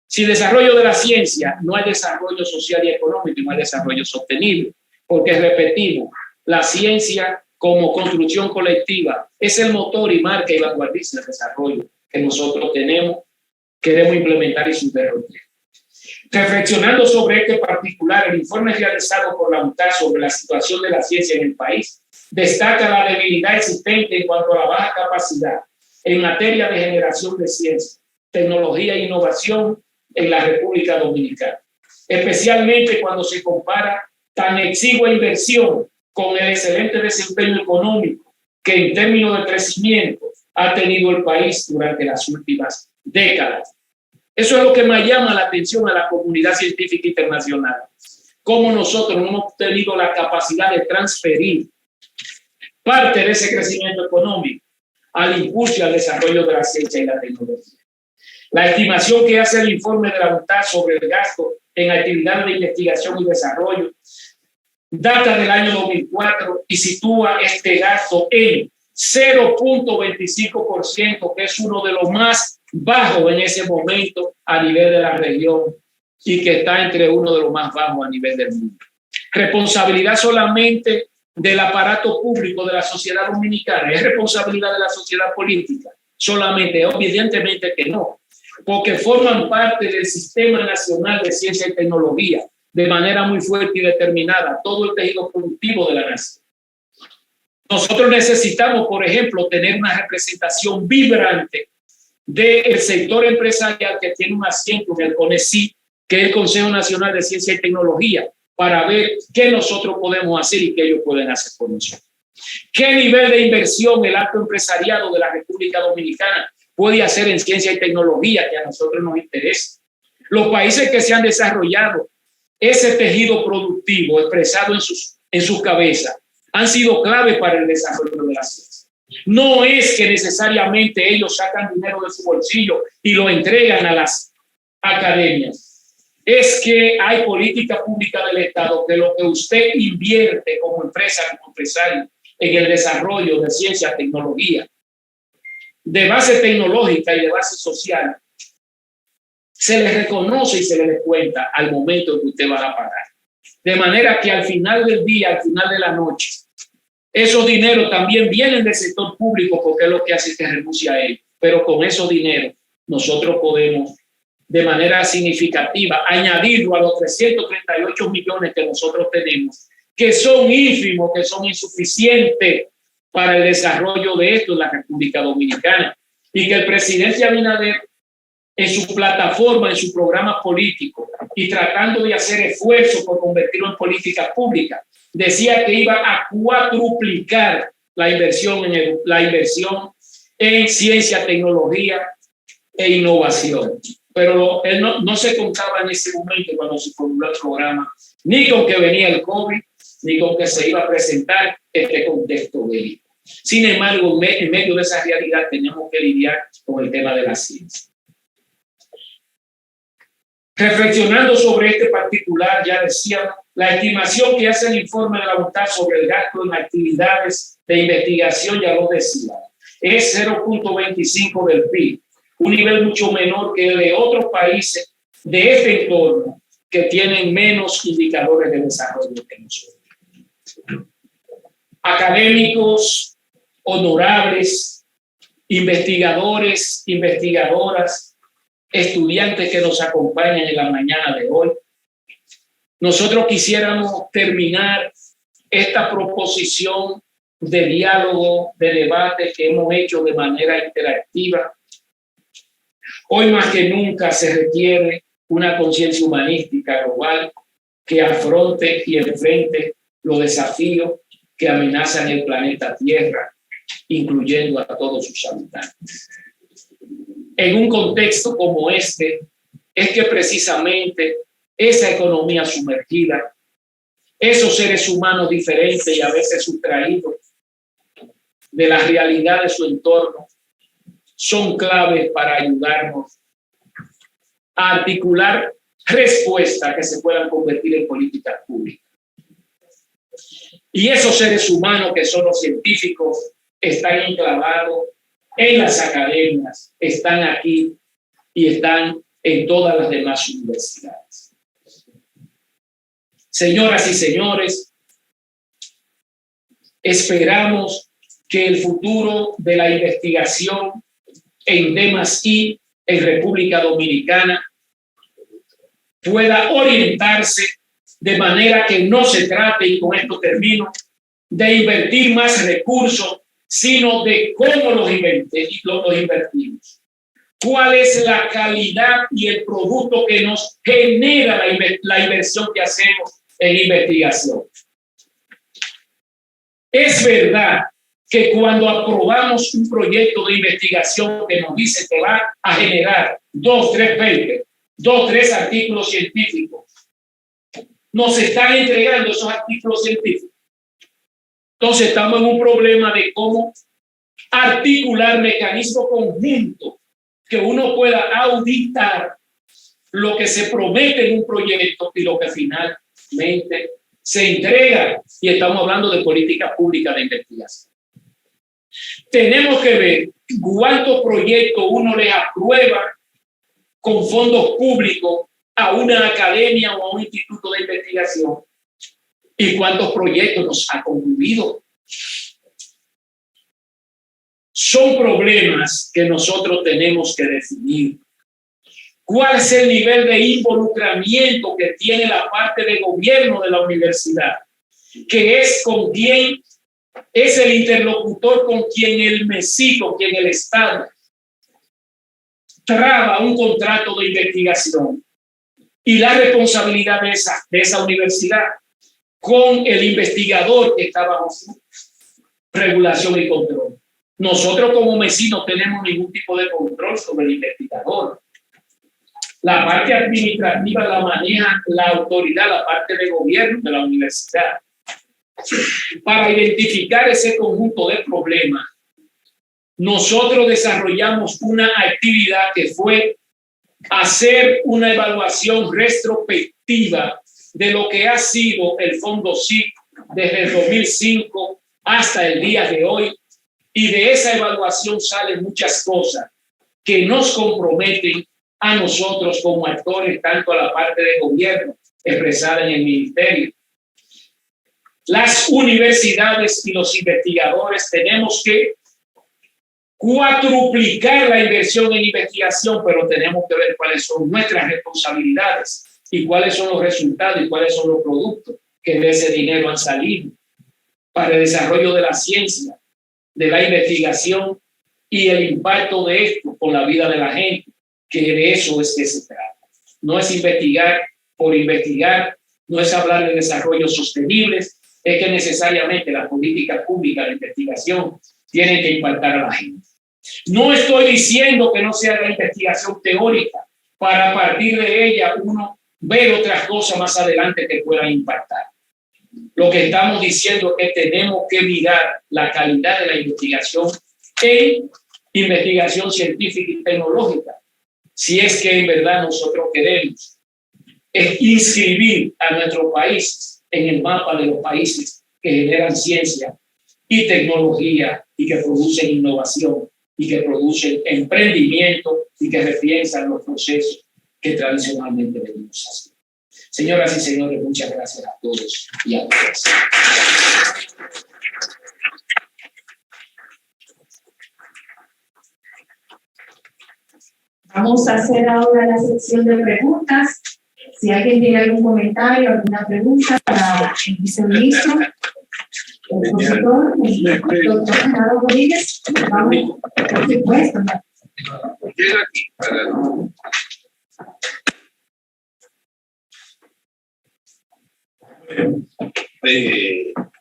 sin desarrollo de la ciencia no hay desarrollo social y económico y no hay desarrollo sostenible, porque repetimos, la ciencia como construcción colectiva es el motor y marca y vanguardiza del desarrollo que nosotros queremos implementar y desarrollar. Reflexionando sobre este particular, el informe realizado por la UNTAD sobre la situación de la ciencia en el país destaca la debilidad existente en cuanto a la baja capacidad en materia de generación de ciencia, tecnología e innovación en la República Dominicana, especialmente cuando se compara tan exigua inversión con el excelente desempeño económico que en términos de crecimiento ha tenido el país durante las últimas décadas. Eso es lo que más llama la atención a la comunidad científica internacional, cómo nosotros no hemos tenido la capacidad de transferir parte de ese crecimiento económico al impulso y al desarrollo de la ciencia y la tecnología. La estimación que hace el informe de la UNTAD sobre el gasto en actividades de investigación y desarrollo data del año 2004 y sitúa este gasto en 0.25%, que es uno de los más bajos en ese momento a nivel de la región y que está entre uno de los más bajos a nivel del mundo. Responsabilidad solamente del aparato público de la sociedad dominicana, es responsabilidad de la sociedad política, solamente, evidentemente que no, porque forman parte del Sistema Nacional de Ciencia y Tecnología de manera muy fuerte y determinada, todo el tejido productivo de la nación. Nosotros necesitamos, por ejemplo, tener una representación vibrante del sector empresarial que tiene un asiento en el CONECYT, que es el Consejo Nacional de Ciencia y Tecnología, para ver qué nosotros podemos hacer y qué ellos pueden hacer por nosotros. ¿Qué nivel de inversión el alto empresariado de la República Dominicana puede hacer en ciencia y tecnología que a nosotros nos interesa? Los países que se han desarrollado ese tejido productivo expresado en sus cabezas han sido clave para el desarrollo de la ciencia. No es que necesariamente ellos sacan dinero de su bolsillo y lo entregan a las academias. Es que hay política pública del Estado que lo que usted invierte como empresa, como empresario, en el desarrollo de ciencia, tecnología, de base tecnológica y de base social, se le reconoce y se le descuenta al momento en que usted va a pagar. De manera que al final del día, al final de la noche, esos dineros también vienen del sector público porque es lo que hace que renuncie a él. Pero con esos dineros nosotros podemos de manera significativa añadirlo a los 338 millones que nosotros tenemos que son ínfimos, que son insuficientes para el desarrollo de esto en la República Dominicana, y que el presidente Abinader, en su plataforma, en su programa político, y tratando de hacer esfuerzos por convertirlo en política pública, decía que iba a cuadruplicar la inversión en ciencia, tecnología e innovación. Pero él no se contaba en ese momento, cuando se formuló el programa, ni con que venía el COVID, ni con que se iba a presentar este contexto bélico. Sin embargo, en medio de esa realidad tenemos que lidiar con el tema de la ciencia. Reflexionando sobre este particular, ya decíamos, la estimación que hace el informe de la UNTAD sobre el gasto en actividades de investigación, ya lo decía, es 0.25 del PIB, un nivel mucho menor que el de otros países de este entorno que tienen menos indicadores de desarrollo que nosotros. Académicos, honorables, investigadores, investigadoras, estudiantes que nos acompañan en la mañana de hoy, nosotros quisiéramos terminar esta proposición de diálogo, de debate que hemos hecho de manera interactiva. Hoy más que nunca se requiere una conciencia humanística global que afronte y enfrente los desafíos que amenazan el planeta Tierra, incluyendo a todos sus habitantes. En un contexto como este, es que precisamente esa economía sumergida, esos seres humanos diferentes y a veces sustraídos de la realidad de su entorno, son claves para ayudarnos a articular respuestas que se puedan convertir en políticas públicas. Y esos seres humanos que son los científicos están enclavados en las academias, están aquí y están en todas las demás universidades. Señoras y señores, esperamos que el futuro de la investigación en D+I en República Dominicana pueda orientarse de manera que no se trate, y con esto termino, de invertir más recursos, sino de cómo los invertimos. ¿Cuál es la calidad y el producto que nos genera la inversión que hacemos en investigación? Es verdad que cuando aprobamos un proyecto de investigación que nos dice que va a generar 2, 3 papers, 2, 3 artículos científicos, nos están entregando esos artículos científicos. Entonces estamos en un problema de cómo articular mecanismos conjuntos que uno pueda auditar lo que se promete en un proyecto y lo que finalmente se entrega. Y estamos hablando de política pública de investigación. Tenemos que ver cuántos proyectos uno le aprueba con fondos públicos a una academia o a un instituto de investigación y cuántos proyectos nos ha concluido. Son problemas que nosotros tenemos que definir. ¿Cuál es el nivel de involucramiento que tiene la parte de gobierno de la universidad? Que es con quien es el interlocutor con quien el MESI, con quien el Estado traba un contrato de investigación, y la responsabilidad de esa universidad con el investigador que está bajo su regulación y control. Nosotros como MESI no tenemos ningún tipo de control sobre el investigador. La parte administrativa la maneja la autoridad, la parte de gobierno de la universidad. Para identificar ese conjunto de problemas, nosotros desarrollamos una actividad que fue hacer una evaluación retrospectiva de lo que ha sido el Fondo SIC desde el 2005 hasta el día de hoy, y de esa evaluación salen muchas cosas que nos comprometen a nosotros como actores, tanto a la parte de gobierno expresada en el ministerio. Las universidades y los investigadores tenemos que cuadruplicar la inversión en investigación, pero tenemos que ver cuáles son nuestras responsabilidades y cuáles son los resultados y cuáles son los productos que de ese dinero han salido para el desarrollo de la ciencia, de la investigación y el impacto de esto con la vida de la gente, que de eso es que se trata. No es investigar por investigar, no es hablar de desarrollos sostenibles, es que necesariamente las políticas públicas de investigación tienen que impactar a la gente. No estoy diciendo que no se haga investigación teórica para a partir de ella uno ver otras cosas más adelante que puedan impactar. Lo que estamos diciendo es que tenemos que mirar la calidad de la investigación en investigación científica y tecnológica, si es que en verdad nosotros queremos inscribir a nuestros países en el mapa de los países que generan ciencia y tecnología y que producen innovación y que producen emprendimiento y que repiensan los procesos que tradicionalmente venimos haciendo. Señoras y señores, muchas gracias a todos y a todas. Vamos a hacer ahora la sección de preguntas. Si alguien tiene algún comentario, alguna pregunta para el viceministro, el profesor, el doctor Genaro Rodríguez, vamos, por supuesto.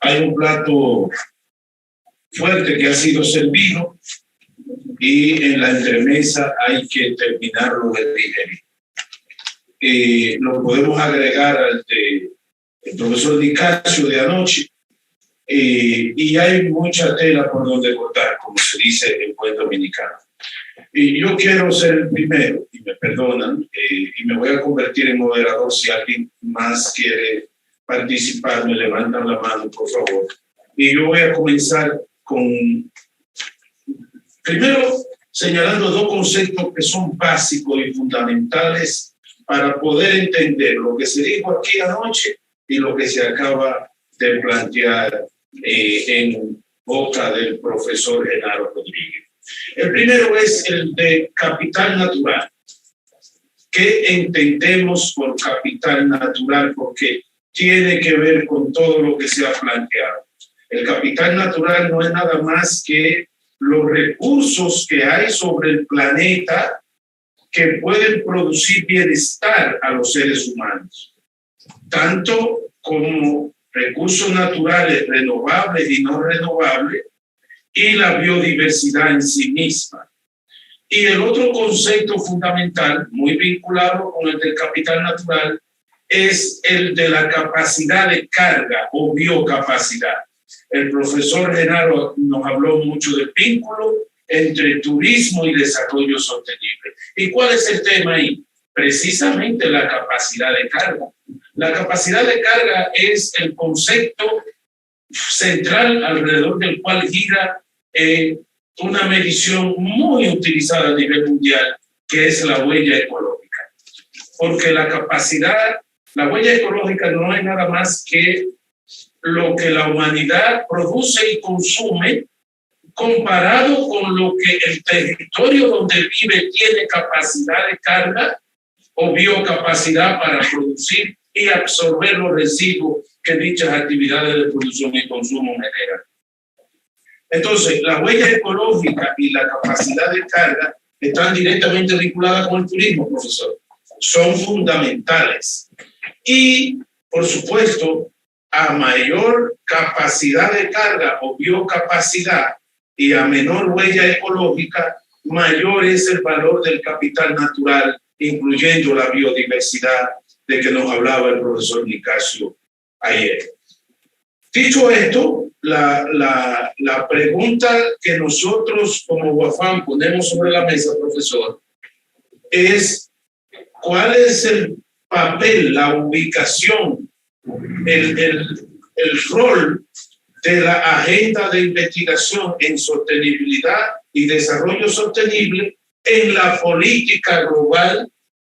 Hay un plato fuerte que ha sido servido y en la entremesa hay que terminarlo de digerir. Lo podemos agregar al del profesor Nicasio de anoche y hay mucha tela por donde cortar, como se dice en buen dominicano. Y yo quiero ser el primero, y me perdonan, y me voy a convertir en moderador si alguien más quiere participar, me levantan la mano, por favor. Y yo voy a comenzar con, primero, señalando dos conceptos que son básicos y fundamentales para poder entender lo que se dijo aquí anoche y lo que se acaba de plantear en boca del profesor Genaro Rodríguez. El primero es el de capital natural. ¿Qué entendemos por capital natural? Porque tiene que ver con todo lo que se ha planteado. El capital natural no es nada más que los recursos que hay sobre el planeta que pueden producir bienestar a los seres humanos, tanto como recursos naturales renovables y no renovables, y la biodiversidad en sí misma. Y el otro concepto fundamental, muy vinculado con el del capital natural, es el de la capacidad de carga o biocapacidad. El profesor Genaro nos habló mucho del vínculo entre turismo y desarrollo sostenible. ¿Y cuál es el tema ahí? Precisamente la capacidad de carga. La capacidad de carga es el concepto central alrededor del cual gira una medición muy utilizada a nivel mundial, que es la huella ecológica. Porque la huella ecológica no es nada más que lo que la humanidad produce y consume comparado con lo que el territorio donde vive tiene capacidad de carga o biocapacidad para producir y absorber los residuos que dichas actividades de producción y consumo generan. Entonces, la huella ecológica y la capacidad de carga están directamente vinculadas con el turismo, profesor. Son fundamentales. Y, por supuesto, a mayor capacidad de carga o biocapacidad y a menor huella ecológica, mayor es el valor del capital natural, incluyendo la biodiversidad de que nos hablaba el profesor Nicasio ayer. Dicho esto, la pregunta que nosotros como Guafam ponemos sobre la mesa, profesor, es ¿cuál es el papel, la ubicación, el rol de la agenda de investigación en sostenibilidad y desarrollo sostenible en la política global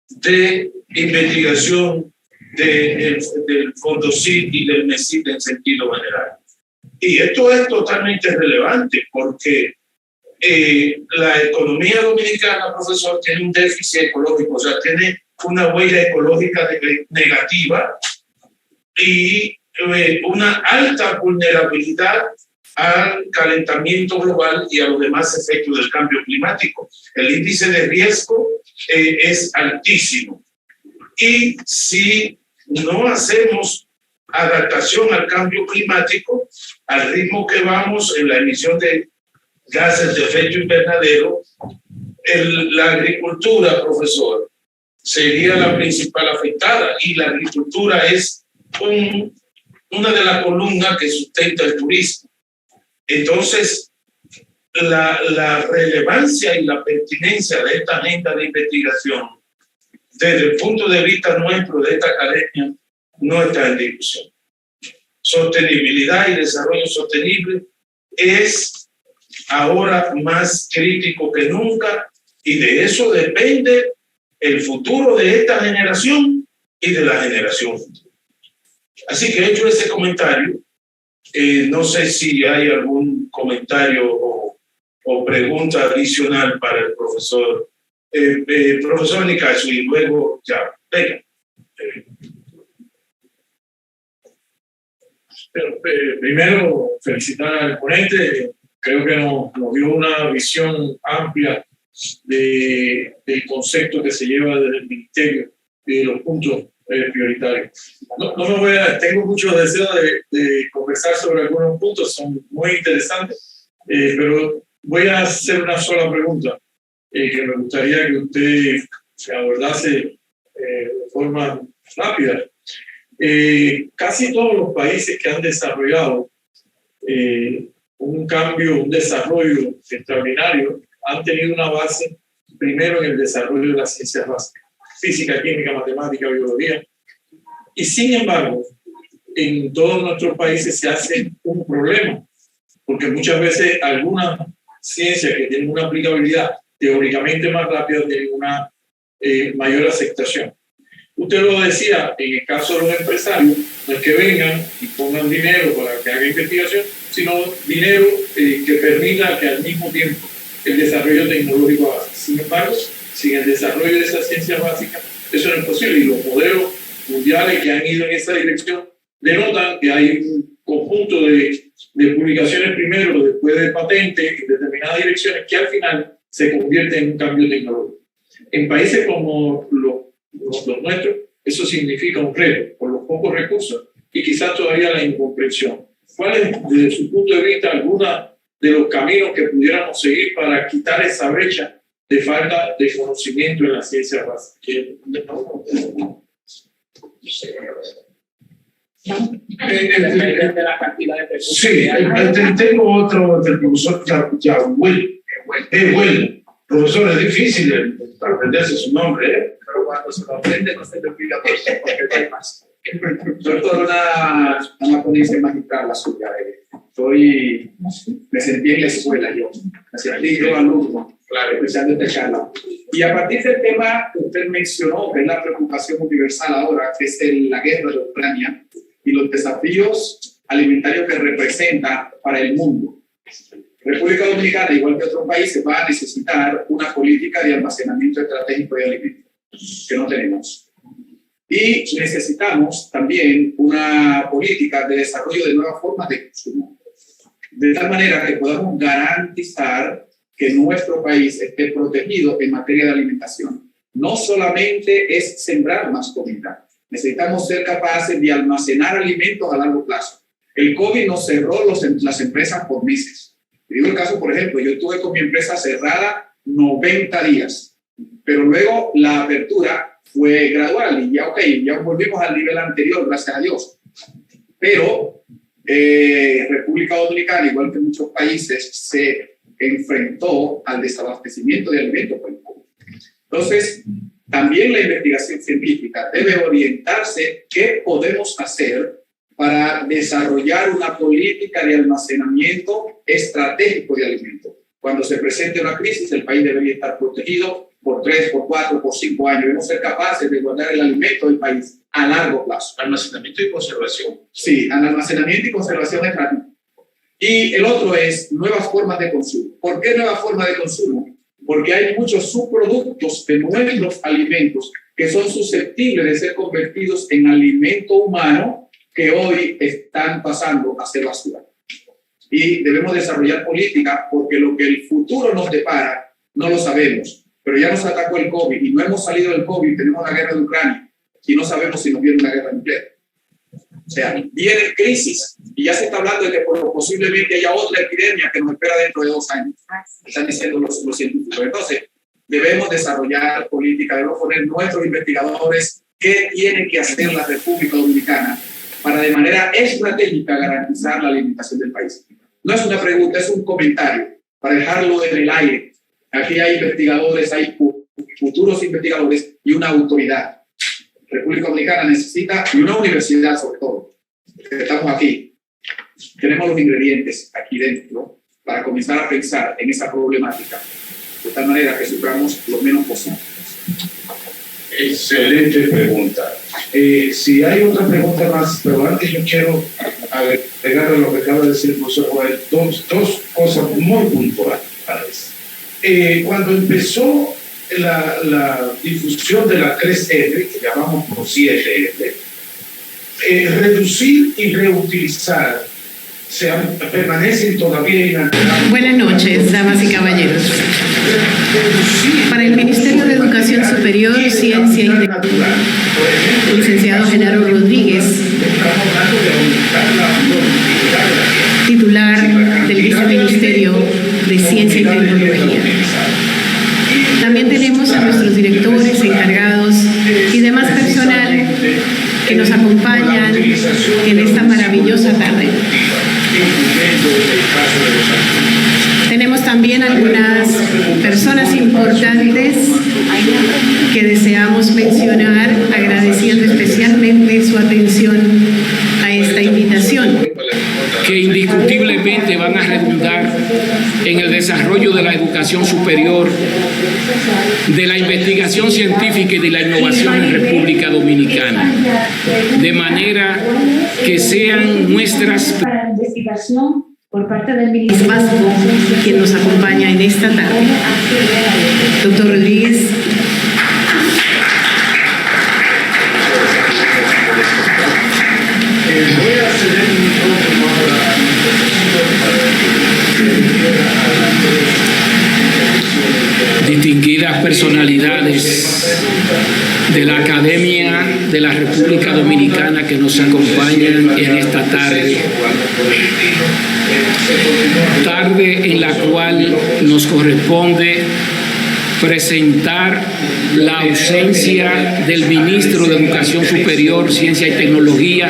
de investigación del Fondocid y del MESID en sentido general? Y esto es totalmente relevante porque la economía dominicana, profesor, tiene un déficit ecológico, o sea, tiene una huella ecológica negativa y una alta vulnerabilidad al calentamiento global y a los demás efectos del cambio climático. El índice de riesgo es altísimo. Y si no hacemos adaptación al cambio climático, al ritmo que vamos en la emisión de gases de efecto invernadero, la agricultura, profesor, sería la principal afectada, y la agricultura es una de las columnas que sustenta el turismo. Entonces, la relevancia y la pertinencia de esta agenda de investigación desde el punto de vista nuestro de esta academia no está en discusión. Sostenibilidad y desarrollo sostenible es ahora más crítico que nunca, y de eso depende el futuro de esta generación y de la generación futura. Así que hecho ese comentario, no sé si hay algún comentario o pregunta adicional para el profesor. Profesor Nicasio, y luego ya. Venga. Primero, felicitar al ponente. Creo que nos dio una visión amplia del concepto que se lleva desde el ministerio y de los puntos prioritarios. Tengo mucho deseo de conversar sobre algunos puntos, son muy interesantes, pero voy a hacer una sola pregunta que me gustaría que usted abordase de forma rápida. Casi todos los países que han desarrollado un desarrollo extraordinario, han tenido una base primero en el desarrollo de las ciencias básicas, física, química, matemática, biología. Y sin embargo, en todos nuestros países se hace un problema, porque muchas veces algunas ciencias que tienen una aplicabilidad teóricamente más rápida tienen una mayor aceptación. Usted lo decía, en el caso de los empresarios, no es que vengan y pongan dinero para que haga investigación, sino dinero que permita que al mismo tiempo el desarrollo tecnológico avance. Sin embargo, sin el desarrollo de esas ciencias básicas, eso no es posible, y los modelos mundiales que han ido en esa dirección denotan que hay un conjunto de publicaciones primero, después de patentes en determinadas direcciones que al final se convierten en un cambio tecnológico. En países como los nuestros, eso significa un reto por los pocos recursos y quizás todavía la incomprensión. ¿Cuál es, desde su punto de vista, alguna de los caminos que pudiéramos seguir para quitar esa brecha de falta de conocimiento en la ciencia básica? De la cantidad de personas. Sí, tengo otro del profesor Yahuel. Profesor, es difícil aprenderse su nombre, pero cuando se lo aprende no se le olvida porque no hay más. Sobre todo una ponencia magistral la suya. Me sentí en la escuela yo, me sentí yo alumno, claro, escuchando esta charla. Y a partir del tema que usted mencionó, que es la preocupación universal ahora, que es la guerra de Ucrania y los desafíos alimentarios que representa para el mundo. República Dominicana, igual que otros países, va a necesitar una política de almacenamiento estratégico de alimentos, que no tenemos. Y necesitamos también una política de desarrollo de nuevas formas de consumo, de tal manera que podamos garantizar que nuestro país esté protegido en materia de alimentación. No solamente es sembrar más comida, necesitamos ser capaces de almacenar alimentos a largo plazo. El COVID nos cerró las empresas por meses. Digo el caso, por ejemplo, yo estuve con mi empresa cerrada 90 días, pero luego la apertura fue gradual y ya volvimos al nivel anterior, gracias a Dios. Pero República Dominicana, igual que muchos países, se enfrentó al desabastecimiento de alimentos por el COVID. Entonces, también la investigación científica debe orientarse qué podemos hacer para desarrollar una política de almacenamiento estratégico de alimentos. Cuando se presente una crisis, el país debería estar protegido por 3, por 4, por 5 años. Debemos ser capaces de guardar el alimento del país a largo plazo. almacenamiento y conservación. Sí, almacenamiento y conservación estratégica. Y el otro es nuevas formas de consumo. ¿Por qué nuevas formas de consumo? Porque hay muchos subproductos de nuestros alimentos que son susceptibles de ser convertidos en alimento humano que hoy están pasando a ser basura. Y debemos desarrollar política porque lo que el futuro nos depara no lo sabemos. Pero ya nos atacó el COVID y no hemos salido del COVID, tenemos la guerra de Ucrania y no sabemos si nos viene una guerra nuclear. O sea, viene crisis y ya se está hablando de que posiblemente haya otra epidemia que nos espera dentro de 2 años. Están diciendo los científicos. Entonces, debemos desarrollar política, debemos poner nuestros investigadores qué tiene que hacer la República Dominicana para de manera estratégica garantizar la alimentación del país. No es una pregunta, es un comentario para dejarlo en el aire. Aquí hay investigadores, hay futuros investigadores y una autoridad. República Dominicana necesita, y una universidad sobre todo, estamos aquí, tenemos los ingredientes aquí dentro para comenzar a pensar en esa problemática, de tal manera que suframos lo menos posible. Excelente pregunta. Si hay otra pregunta más, pero antes yo quiero agregar a lo que acaba de decir el profesor Joel, dos cosas muy puntuales. Cuando empezó la difusión de la 3R, que llamamos por 7R, reducir y reutilizar permanecen todavía inalterables. Buenas noches, damas y caballeros. Para el Ministerio de Educación Superior, Ciencia y Tecnología, licenciado Genaro Rodríguez, titular del Viceministerio de Ciencia y Tecnología. También tenemos a nuestros directores, encargados y demás personal que nos acompañan en esta maravillosa tarde. Tenemos también algunas personas importantes que deseamos mencionar, agradeciendo especialmente su atención a esta invitación. Que indiscutiblemente van a redundar en el desarrollo de la educación superior, de la investigación científica y de la innovación en República Dominicana, de manera que sean nuestras... Para la investigación por parte del Ministerio Vasco, quien nos acompaña en esta tarde. Doctor Rodríguez. Voy a ceder el micrófono ahora a mi profesor para Distinguidas personalidades de la Academia de la República Dominicana que nos acompañan en esta tarde, tarde en la cual nos corresponde presentar la ausencia del ministro de Educación Superior, Ciencia y Tecnología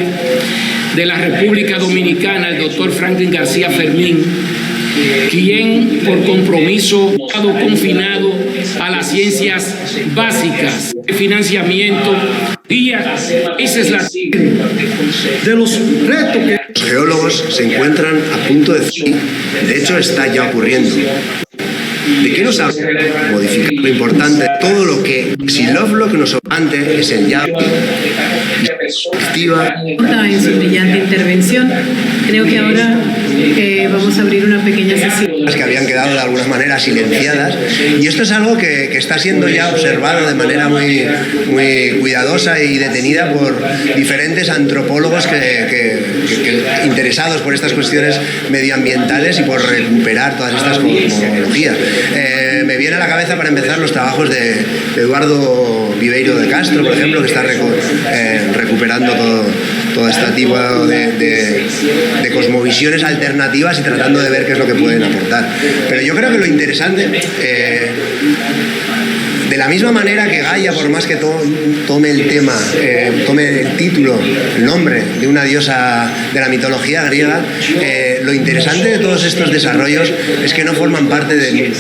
de la República Dominicana, el doctor Franklin García Fermín, quien por compromiso ha estado confinado a las ciencias básicas de financiamiento. Esa es la de los retos que los geólogos se encuentran a punto de decir, de hecho está ya ocurriendo. ¿De qué nos habla? Modificar lo importante, todo lo que, si lo que nos obstante es el ya activa. En su brillante intervención, creo que ahora vamos a abrir una pequeña sesión. Que habían quedado de alguna manera silenciadas, y esto es algo que está siendo ya observado de manera muy cuidadosa y detenida por diferentes antropólogos que interesados por estas cuestiones medioambientales y por recuperar todas estas cosmologías. Me viene a la cabeza para empezar los trabajos de Eduardo Viveiro de Castro, por ejemplo, que está recuperando todo este tipo de cosmovisiones alternativas y tratando de ver qué es lo que pueden aportar. Pero yo creo que lo interesante, de la misma manera que Gaia, por más que tome el tema, tome el título, el nombre de una diosa de la mitología griega, lo interesante de todos estos desarrollos es que no forman parte de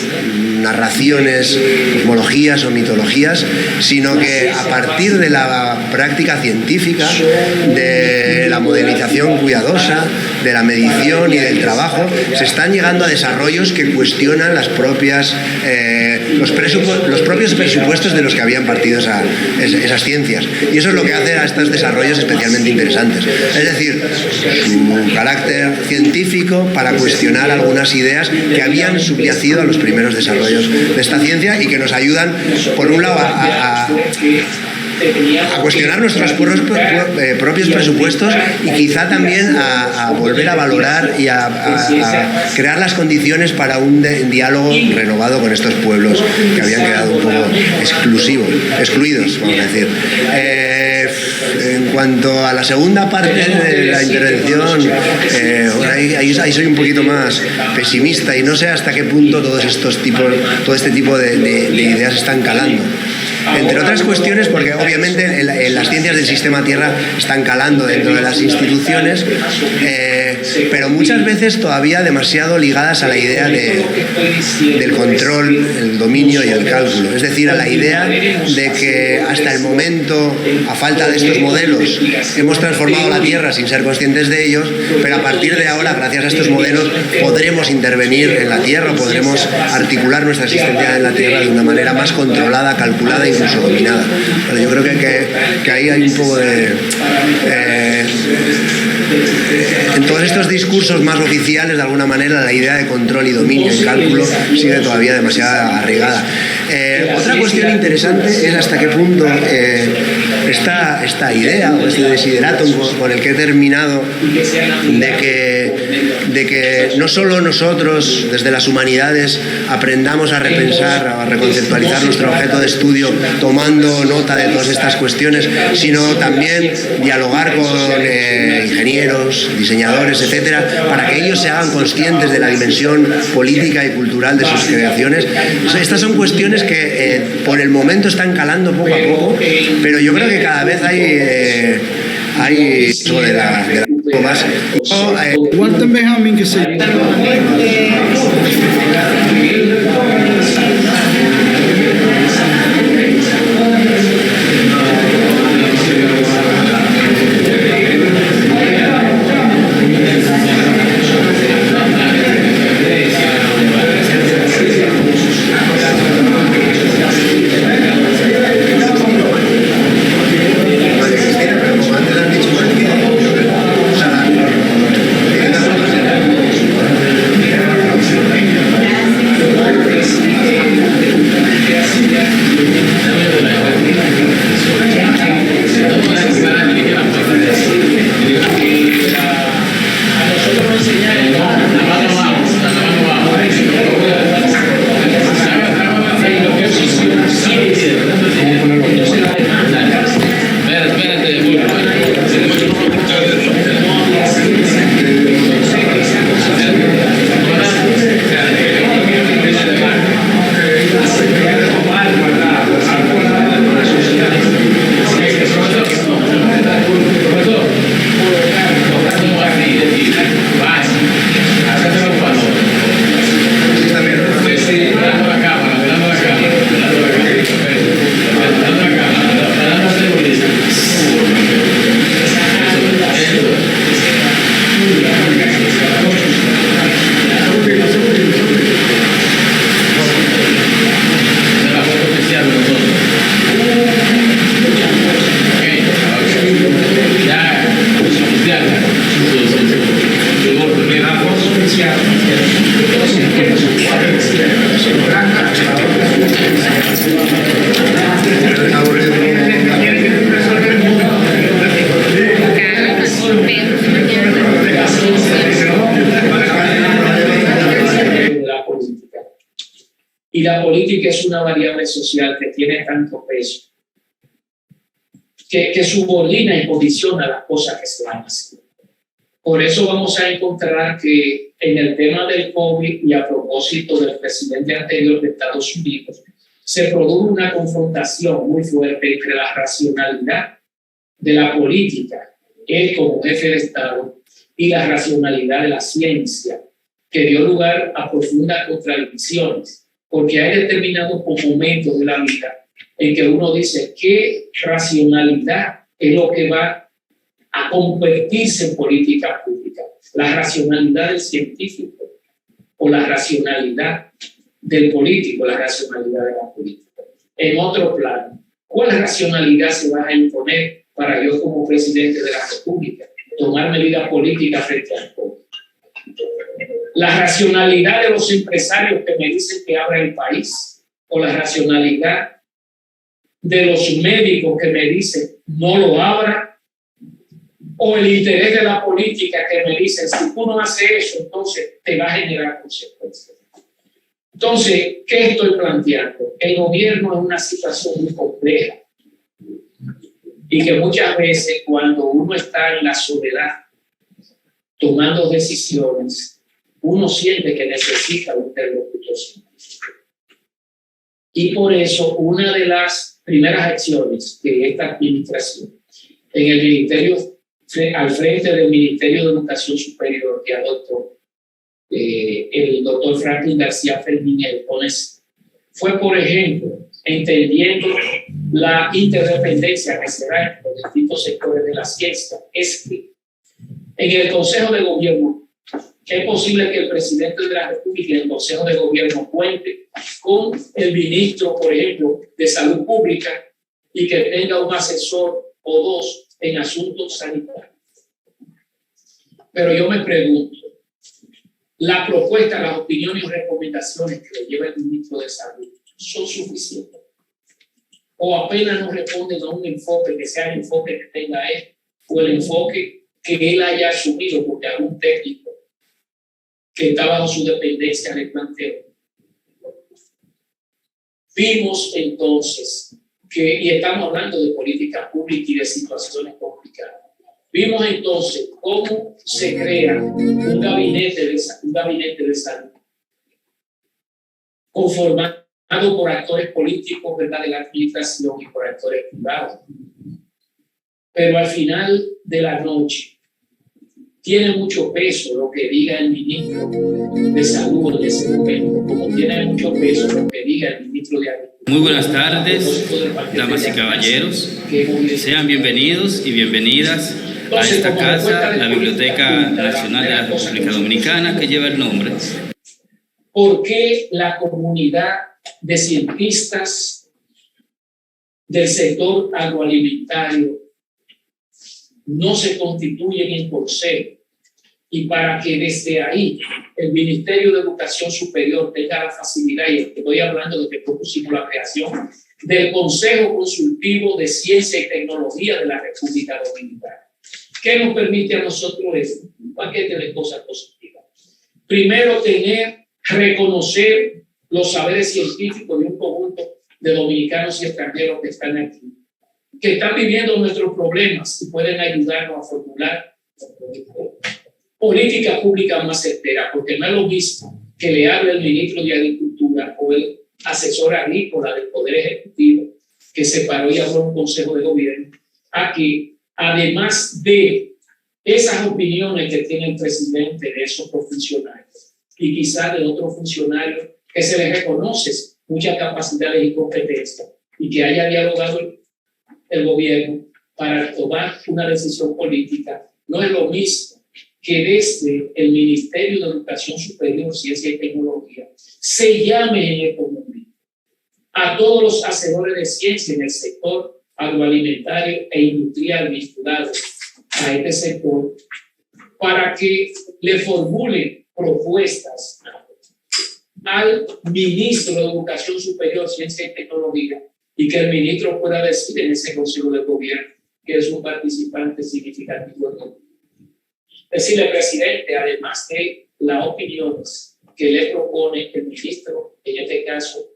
narraciones, cosmologías o mitologías, sino que a partir de la práctica científica, de la modelización cuidadosa, de la medición y del trabajo, se están llegando a desarrollos que cuestionan los propios presupuestos de los que habían partido esas ciencias. Y eso es lo que hace a estos desarrollos especialmente interesantes. Es decir, su carácter científico para cuestionar algunas ideas que habían subyacido a los primeros desarrollos de esta ciencia y que nos ayudan, por un lado, a a cuestionar nuestros propios presupuestos y quizá también a volver a valorar y a crear las condiciones para un diálogo renovado con estos pueblos que habían quedado un poco excluidos, vamos a decir. En cuanto a la segunda parte de la intervención, ahí soy un poquito más pesimista y no sé hasta qué punto todo este tipo de ideas están calando. Entre otras cuestiones, porque obviamente en las ciencias del sistema Tierra están calando dentro de las instituciones, pero muchas veces todavía demasiado ligadas a la idea del control, el dominio y el cálculo. Es decir, a la idea de que hasta el momento, a falta de estos modelos, hemos transformado la Tierra sin ser conscientes de ellos, pero a partir de ahora, gracias a estos modelos, podremos intervenir en la Tierra, podremos articular nuestra existencia en la Tierra de una manera más controlada, calculada e incluso dominada. Pero yo creo que ahí hay un poco de... en todos estos discursos más oficiales, de alguna manera, la idea de control y dominio y cálculo sigue todavía demasiado arraigada. Otra cuestión interesante es hasta qué punto esta idea o este desideratum con el que he terminado de que no solo nosotros desde las humanidades aprendamos a repensar, a reconceptualizar nuestro objeto de estudio tomando nota de todas estas cuestiones, sino también dialogar con ingenieros, diseñadores, etcétera, para que ellos se hagan conscientes de la dimensión política y cultural de sus creaciones. Estas son cuestiones que por el momento están calando poco a poco, pero yo creo que cada vez hay sobre la más. Igual também realmente que se Y la política es una variable social que tiene tanto peso, que subordina y condiciona las cosas que se van a hacer. Por eso vamos a encontrar que en el tema del COVID y a propósito del presidente anterior de Estados Unidos, se produjo una confrontación muy fuerte entre la racionalidad de la política, él como jefe de Estado, y la racionalidad de la ciencia, que dio lugar a profundas contradicciones. Porque hay determinados momentos de la vida en que uno dice qué racionalidad es lo que va a convertirse en política pública. La racionalidad del científico o la racionalidad del político, la racionalidad de la política. En otro plano, ¿cuál racionalidad se va a imponer para yo como presidente de la República tomar medidas políticas frente al COVID? La racionalidad de los empresarios que me dicen que abra el país o la racionalidad de los médicos que me dicen no lo abra, o el interés de la política que me dicen si tú no haces eso, entonces te va a generar consecuencias. Entonces, ¿qué estoy planteando? El gobierno es una situación muy compleja y que muchas veces cuando uno está en la soledad tomando decisiones, uno siente que necesita un interlocutor. Y por eso una de las primeras acciones de esta administración en el ministerio, al frente del Ministerio de Educación Superior que adoptó el doctor Franklin García Fermín, fue, por ejemplo, entendiendo la interdependencia que se da en los distintos sectores de la ciencia, es que en el Consejo de Gobierno es posible que el presidente de la República y el Consejo de Gobierno cuente con el ministro, por ejemplo, de Salud Pública y que tenga un asesor o dos en asuntos sanitarios. Pero yo me pregunto, la propuesta, las opiniones y recomendaciones que le lleva el ministro de Salud son suficientes o apenas nos responden a un enfoque que sea el enfoque que tenga él o el enfoque que él haya asumido porque algún técnico que está bajo su dependencia le planteó. Vimos entonces que, y estamos hablando de política pública y de situaciones complicadas, vimos entonces cómo se crea un gabinete de salud conformado por actores políticos, ¿verdad?, de la administración y por actores privados. Pero al final de la noche tiene mucho peso lo que diga el ministro de Salud en ese momento, como tiene mucho peso lo que diga el ministro de Agricultura. Muy buenas tardes, damas y caballeros. Sean bienvenidos y bienvenidas a esta casa, la Biblioteca Nacional de la República Dominicana, que lleva el nombre. ¿Por qué la comunidad de cientistas del sector agroalimentario no se constituyen en consejo? Y para que desde ahí el Ministerio de Educación Superior tenga la facilidad, y estoy hablando de que propusimos la creación del Consejo Consultivo de Ciencia y Tecnología de la República Dominicana. ¿Qué nos permite a nosotros eso? Un paquete de cosas positivas. Primero, reconocer los saberes científicos de un conjunto de dominicanos y extranjeros que están aquí, que están viviendo nuestros problemas y pueden ayudarnos a formular política pública más certera, porque no es lo mismo que le hable el ministro de Agricultura o el asesor agrícola del Poder Ejecutivo que se paró y habló en un consejo de gobierno, a que además de esas opiniones que tiene el presidente de esos funcionarios y quizás de otros funcionarios que se les reconoce muchas capacidades y competencias y que haya dialogado el gobierno para tomar una decisión política, no es lo mismo que desde el Ministerio de Educación Superior, Ciencia y Tecnología se llame en el común a todos los hacedores de ciencia en el sector agroalimentario e industrial vinculados a este sector para que le formulen propuestas al ministro de Educación Superior, Ciencia y Tecnología y que el ministro pueda decir en ese consejo de gobierno que es un participante significativo. Decirle, presidente, además de las opiniones que le propone el ministro, en este caso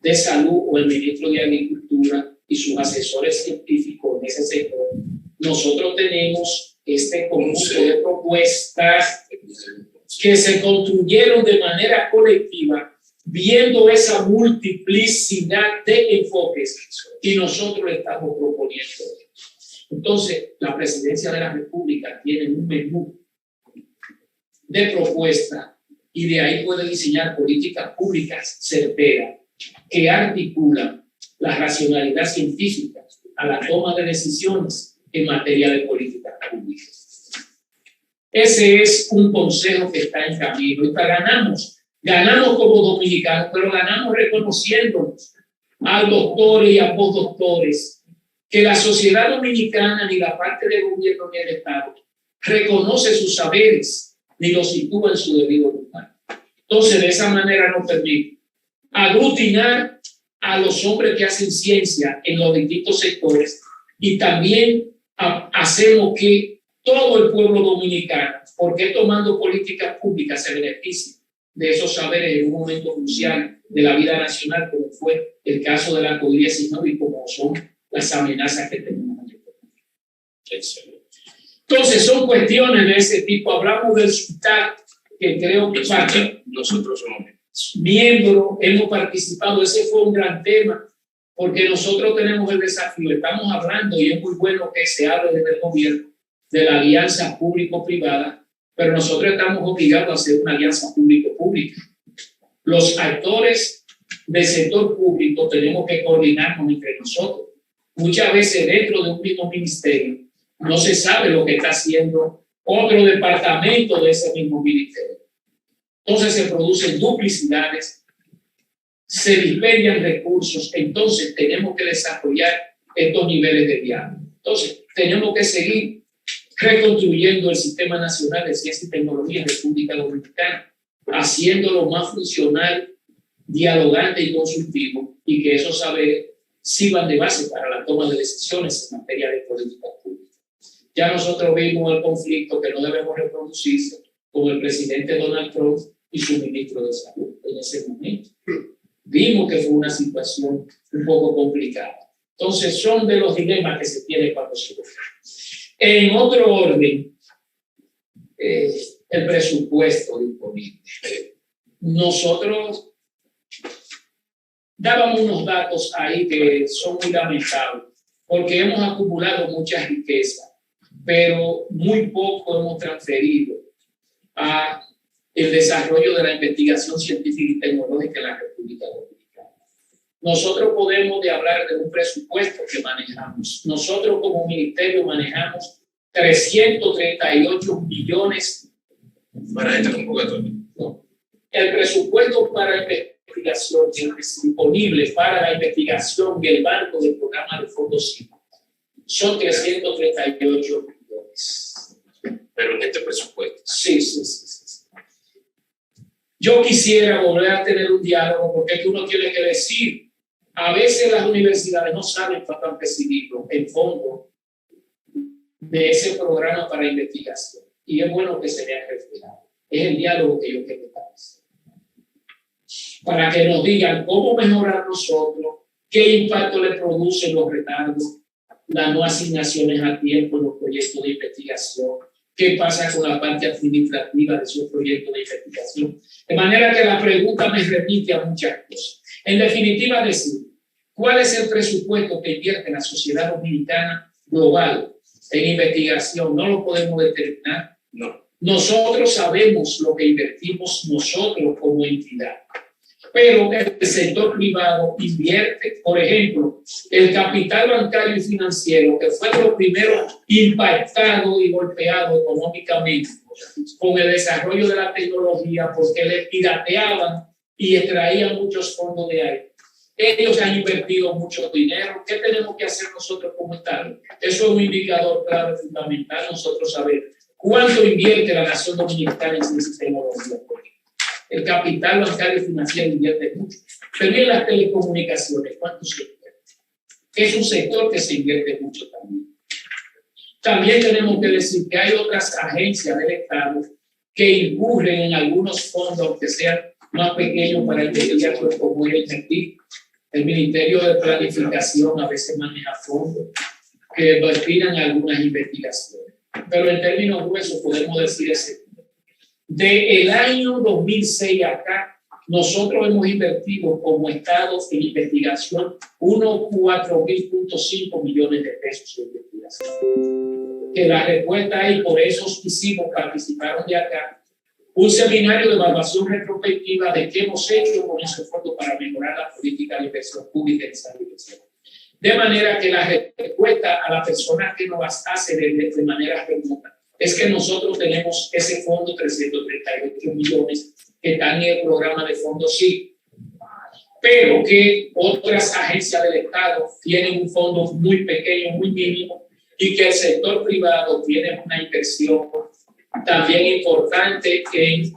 de Salud o el ministro de Agricultura y sus asesores científicos en ese sector, nosotros tenemos este conjunto de propuestas que se construyeron de manera colectiva, viendo esa multiplicidad de enfoques y nosotros estamos proponiendo. Entonces, la Presidencia de la República tiene un menú de propuestas y de ahí puede diseñar políticas públicas certeras que articulan la racionalidad científica a la toma de decisiones en materia de políticas públicas. Ese es un consejo que está en camino y ganamos como dominicanos, pero ganamos reconociéndonos a doctores y a postdoctores que la sociedad dominicana ni la parte del gobierno ni el Estado reconoce sus saberes ni los sitúa en su debido lugar. Entonces, de esa manera nos permite aglutinar a los hombres que hacen ciencia en los distintos sectores y también hacemos que todo el pueblo dominicano, porque tomando políticas públicas, se beneficie de esos saberes en un momento crucial de la vida nacional, como fue el caso de la COVID-19 y como son las amenazas que tenemos. Entonces, son cuestiones de ese tipo. Hablamos del SUTAC, que creo que nosotros somos miembros, hemos participado. Ese fue un gran tema, porque nosotros tenemos el desafío. Estamos hablando, y es muy bueno que se hable desde el gobierno, de la alianza público-privada, pero nosotros estamos obligados a hacer una alianza público-pública. Los actores del sector público tenemos que coordinarnos entre nosotros. Muchas veces dentro de un mismo ministerio no se sabe lo que está haciendo otro departamento de ese mismo ministerio. Entonces se producen duplicidades, se dispendian recursos, entonces tenemos que desarrollar estos niveles de diálogo. Entonces tenemos que seguir reconstruyendo el Sistema Nacional de Ciencia y Tecnología en República Dominicana, haciéndolo más funcional, dialogante y consultivo, y que esos saberes sirvan de base para la toma de decisiones en materia de política pública. Ya nosotros vimos el conflicto que no debemos reproducirse con el presidente Donald Trump y su ministro de Salud en ese momento. Vimos que fue una situación un poco complicada. Entonces, son de los dilemas que se tienen cuando se vota. En otro orden, el presupuesto disponible. Nosotros dábamos unos datos ahí que son muy lamentables, porque hemos acumulado mucha riqueza, pero muy poco hemos transferido a el desarrollo de la investigación científica y tecnológica en la República Dominicana. Nosotros podemos hablar de un presupuesto que manejamos. Nosotros como ministerio manejamos 338 millones para esta convocatoria. No. El presupuesto para investigación disponible para la investigación y el banco del programa de fondos CIMA son 338 millones. Pero en este presupuesto. Sí. Yo quisiera volver a tener un diálogo, porque es que uno tiene que decir, a veces las universidades no saben cuánto han recibido en fondo de ese programa para investigación. Y es bueno que se vea reflejado. Es el diálogo que yo quiero establecer. Para que nos digan cómo mejorar nosotros, qué impacto le producen los retardos, las no asignaciones a tiempo en los proyectos de investigación, qué pasa con la parte administrativa de esos proyectos de investigación. De manera que la pregunta me remite a muchas cosas. En definitiva, decir, ¿cuál es el presupuesto que invierte la sociedad dominicana global en investigación? No lo podemos determinar. No. Nosotros sabemos lo que invertimos nosotros como entidad, pero el sector privado invierte. Por ejemplo, el capital bancario y financiero, que fue lo primero impactado y golpeado económicamente con el desarrollo de la tecnología, porque le pirateaban y extraían muchos fondos de ahí. Ellos han invertido mucho dinero. ¿Qué tenemos que hacer nosotros como Estado? Eso es un indicador clave, fundamental, nosotros saber cuánto invierte la nación dominicana en ciencia y tecnología. El capital bancario y financiero invierte mucho. Pero en las telecomunicaciones, ¿cuánto se invierte? Es un sector que se invierte mucho también. También tenemos que decir que hay otras agencias del Estado que incurren en algunos fondos, aunque sean más pequeños para investigar, como el CETIC. El Ministerio de Planificación a veces maneja fondos que destinan a algunas investigaciones. Pero en términos gruesos podemos decir ese. De el año 2006 acá, nosotros hemos invertido como Estado en investigación unos 4.5 millones de pesos en investigación. Que la respuesta es, por eso participaron de acá, un seminario de evaluación retrospectiva de qué hemos hecho con ese fondo para mejorar la política de inversión pública en salud. De manera que la respuesta a la persona que nos hace de manera remota es que nosotros tenemos ese fondo 338 millones que están en el programa de fondos sí, pero que otras agencias del Estado tienen un fondo muy pequeño, muy mínimo, y que el sector privado tiene una inversión también importante en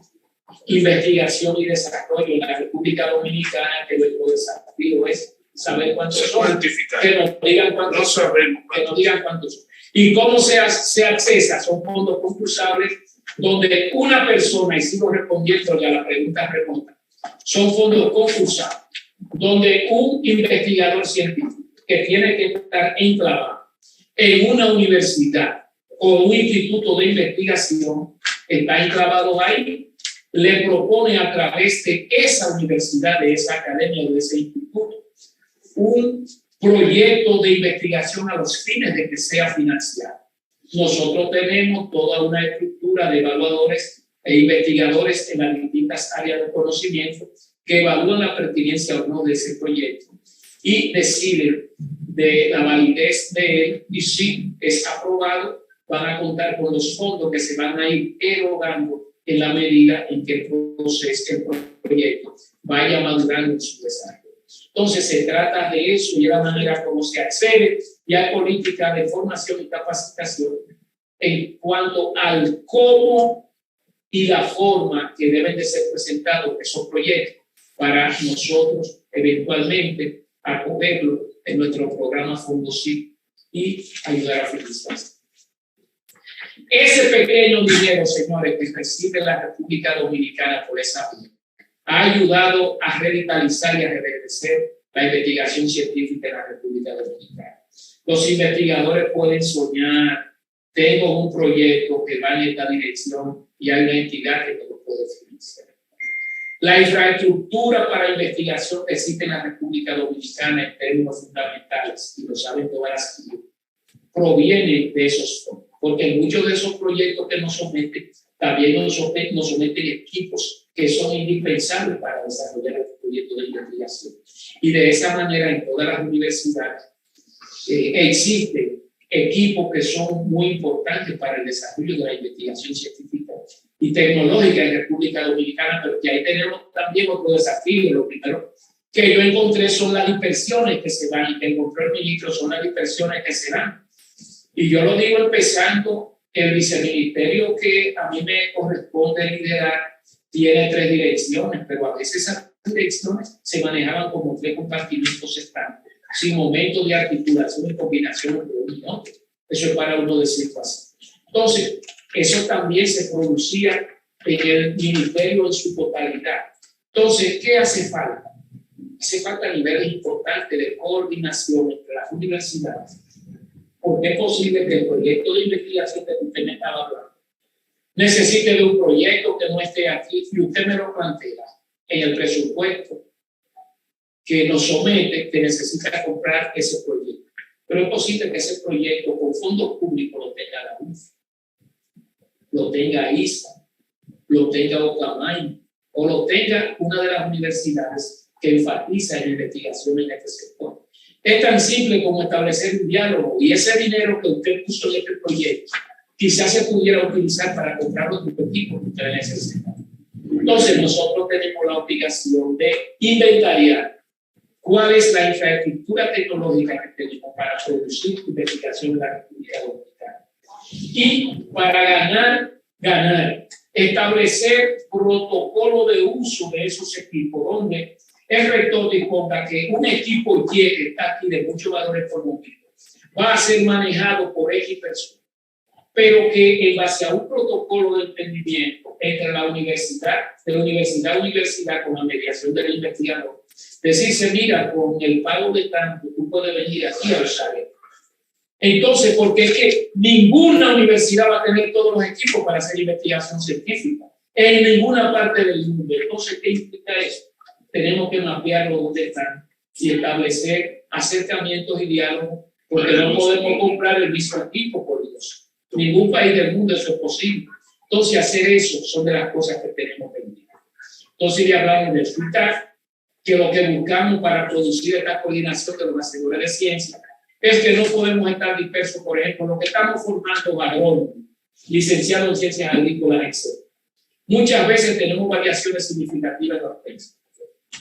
investigación y desarrollo en la República Dominicana, que nuestro desafío es saber cuántos Se son, cuantifica. que nos digan cuántos No son, sabemos que nos digan cuántos son. ¿Y cómo se accesa? Son fondos concursables donde una persona, y sigo respondiendo ya a la pregunta remota, son fondos concursables, donde un investigador científico que tiene que estar enclavado en una universidad o un instituto de investigación, está enclavado ahí, le propone a través de esa universidad, de esa academia o de ese instituto, un proyecto de investigación a los fines de que sea financiado. Nosotros tenemos toda una estructura de evaluadores e investigadores en las distintas áreas de conocimiento que evalúan la pertinencia o no de ese proyecto y deciden de la validez de él, y si es aprobado, van a contar con los fondos que se van a ir erogando en la medida en que el proyecto vaya madurando en su desarrollo. Entonces, se trata de eso y de la manera como se accede, y hay políticas de formación y capacitación en cuanto al cómo y la forma que deben de ser presentados esos proyectos para nosotros eventualmente acogerlo en nuestro programa Fundosip y ayudar a financiarse. Ese pequeño dinero, señores, que recibe la República Dominicana por esa vía, ha ayudado a revitalizar y a reverdecer la investigación científica en la República Dominicana. Los investigadores pueden soñar, tengo un proyecto que va en esta dirección y hay una entidad que no lo puede financiar. La infraestructura para investigación que existe en la República Dominicana en términos fundamentales, y lo saben todas las que provienen de esos fondos, porque muchos de esos proyectos que nos someten, también nos someten equipos que son indispensables para desarrollar el proyecto de investigación. Y de esa manera, en todas las universidades existen equipos que son muy importantes para el desarrollo de la investigación científica y tecnológica en República Dominicana, pero que ahí tenemos también otro desafío. Lo primero que yo encontré son las dispersiones que se dan, y que encontró el ministro son las dispersiones que se dan. Y yo lo digo empezando, el viceministerio que a mí me corresponde liderar tiene 3 direcciones, pero a veces esas direcciones se manejaban como 3 compartimentos estantes, sin momento de articulación y combinación entre uno y otro. Eso es para uno decirlo así. Entonces, eso también se producía en el ministerio en su totalidad. Entonces, ¿qué hace falta? Hace falta niveles importantes de coordinación entre las universidades, porque es posible que el proyecto de investigación que usted me estaba hablando necesite de un proyecto que no esté aquí y usted me lo plantea en el presupuesto que nos somete, que necesita comprar ese proyecto. Pero es posible que ese proyecto con fondos públicos lo tenga la UF, lo tenga ISA, lo tenga Ocamay, o lo tenga una de las universidades que enfatiza en la investigación en este sector. Es tan simple como establecer un diálogo, y ese dinero que usted puso en este proyecto quizás se pudiera utilizar para comprar los equipos que usted necesita. Entonces nosotros tenemos la obligación de inventariar cuál es la infraestructura tecnológica que tenemos para producir investigación en la República Dominicana. Y para ganar, establecer protocolo de uso de esos equipos, donde el rector disponga que un equipo Y que está aquí de mucho valor económico va a ser manejado por X personas, pero que en base a un protocolo de entendimiento entre la universidad, de universidad a universidad, con la mediación del investigador, decirse, mira, con el pago de tanto, tú puedes venir aquí a usar esto. Entonces, porque es que ninguna universidad va a tener todos los equipos para hacer investigación científica en ninguna parte del mundo. Entonces, ¿qué implica eso? Tenemos que mapearlo donde están y establecer acercamientos y diálogos, porque no podemos comprar el mismo equipo, por Dios. Ningún país del mundo eso es posible. Entonces, hacer eso son de las cosas que tenemos que ver. Entonces, ya hablamos del FUTAF, que lo que buscamos para producir esta coordinación de los hacedores de ciencia es que no podemos estar dispersos. Por ejemplo, lo que estamos formando varones, licenciados en ciencias agrícolas, etc. Muchas veces tenemos variaciones significativas en los textos.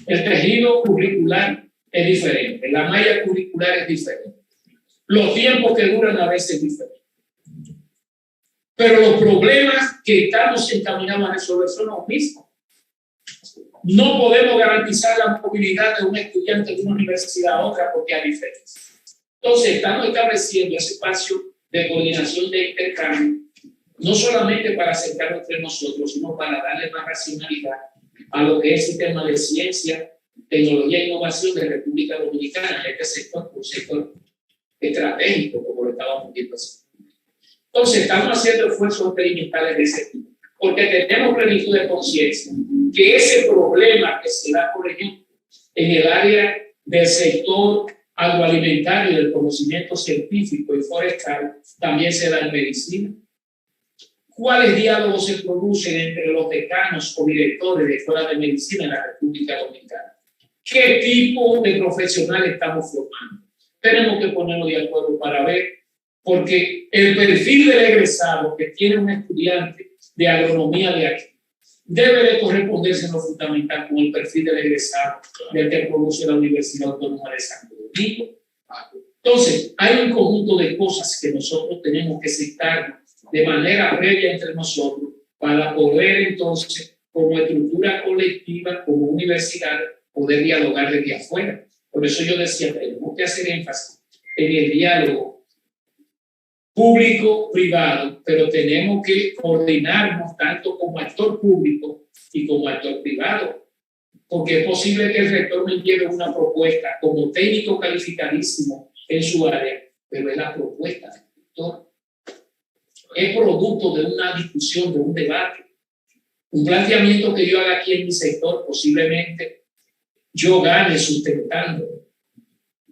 El tejido curricular es diferente, la malla curricular es diferente, los tiempos que duran a veces es diferente. Pero los problemas que estamos encaminados a resolver son los mismos. No podemos garantizar la movilidad de un estudiante de una universidad a otra porque hay diferencias. Entonces, estamos estableciendo ese espacio de coordinación de intercambio, no solamente para acercarnos entre nosotros, sino para darle más racionalidad a lo que es el sistema de ciencia, tecnología e innovación de República Dominicana, este sector, un sector estratégico, como lo estábamos viendo así. Entonces, estamos haciendo esfuerzos experimentales de ese tipo, porque tenemos plenitud de conciencia que ese problema que se da, por ejemplo, en el área del sector agroalimentario, del conocimiento científico y forestal, también se da en medicina. ¿Cuáles diálogos se producen entre los decanos o directores de escuelas de medicina en la República Dominicana? ¿Qué tipo de profesionales estamos formando? Tenemos que ponernos de acuerdo para ver, porque el perfil del egresado que tiene un estudiante de agronomía de aquí debe de corresponderse en lo fundamental con el perfil del egresado del que produce la Universidad Autónoma de Santo Domingo. Entonces, hay un conjunto de cosas que nosotros tenemos que sentarnos de manera previa entre nosotros para poder entonces, como estructura colectiva, como universidad, poder dialogar desde afuera. Por eso yo decía, tenemos que hacer énfasis en el diálogo público-privado, pero tenemos que coordinarnos tanto como actor público y como actor privado, porque es posible que el rector me lleve una propuesta como técnico calificadísimo en su área, pero es la propuesta del rector. Es producto de una discusión, de un debate. Un planteamiento que yo haga aquí en mi sector, posiblemente yo gane sustentando,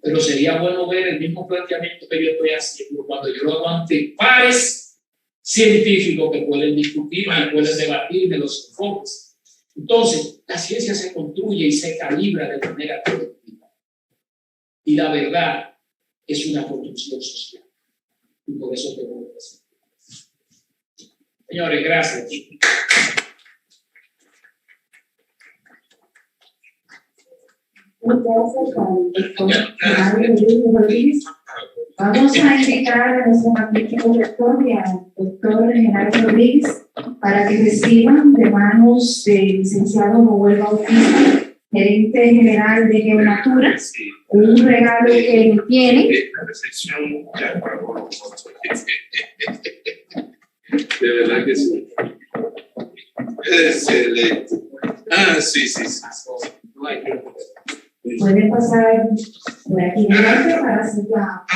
pero sería bueno ver el mismo planteamiento que yo estoy haciendo cuando yo lo hago ante pares científicos que pueden discutir y pueden debatir de los enfoques. Entonces, la ciencia se construye y se calibra de manera colectiva. Y la verdad es una construcción social. Y por eso tengo que decir. Señores, gracias. Vamos a invitar a nuestro magnífico rector y al doctor Genaro Rodríguez para que reciban de manos del licenciado Noel Bautista, gerente general de Geonatura, un regalo que tiene. De verdad que sí. Excelente. Ah, sí. Pueden pasar por aquí delante para hacer la...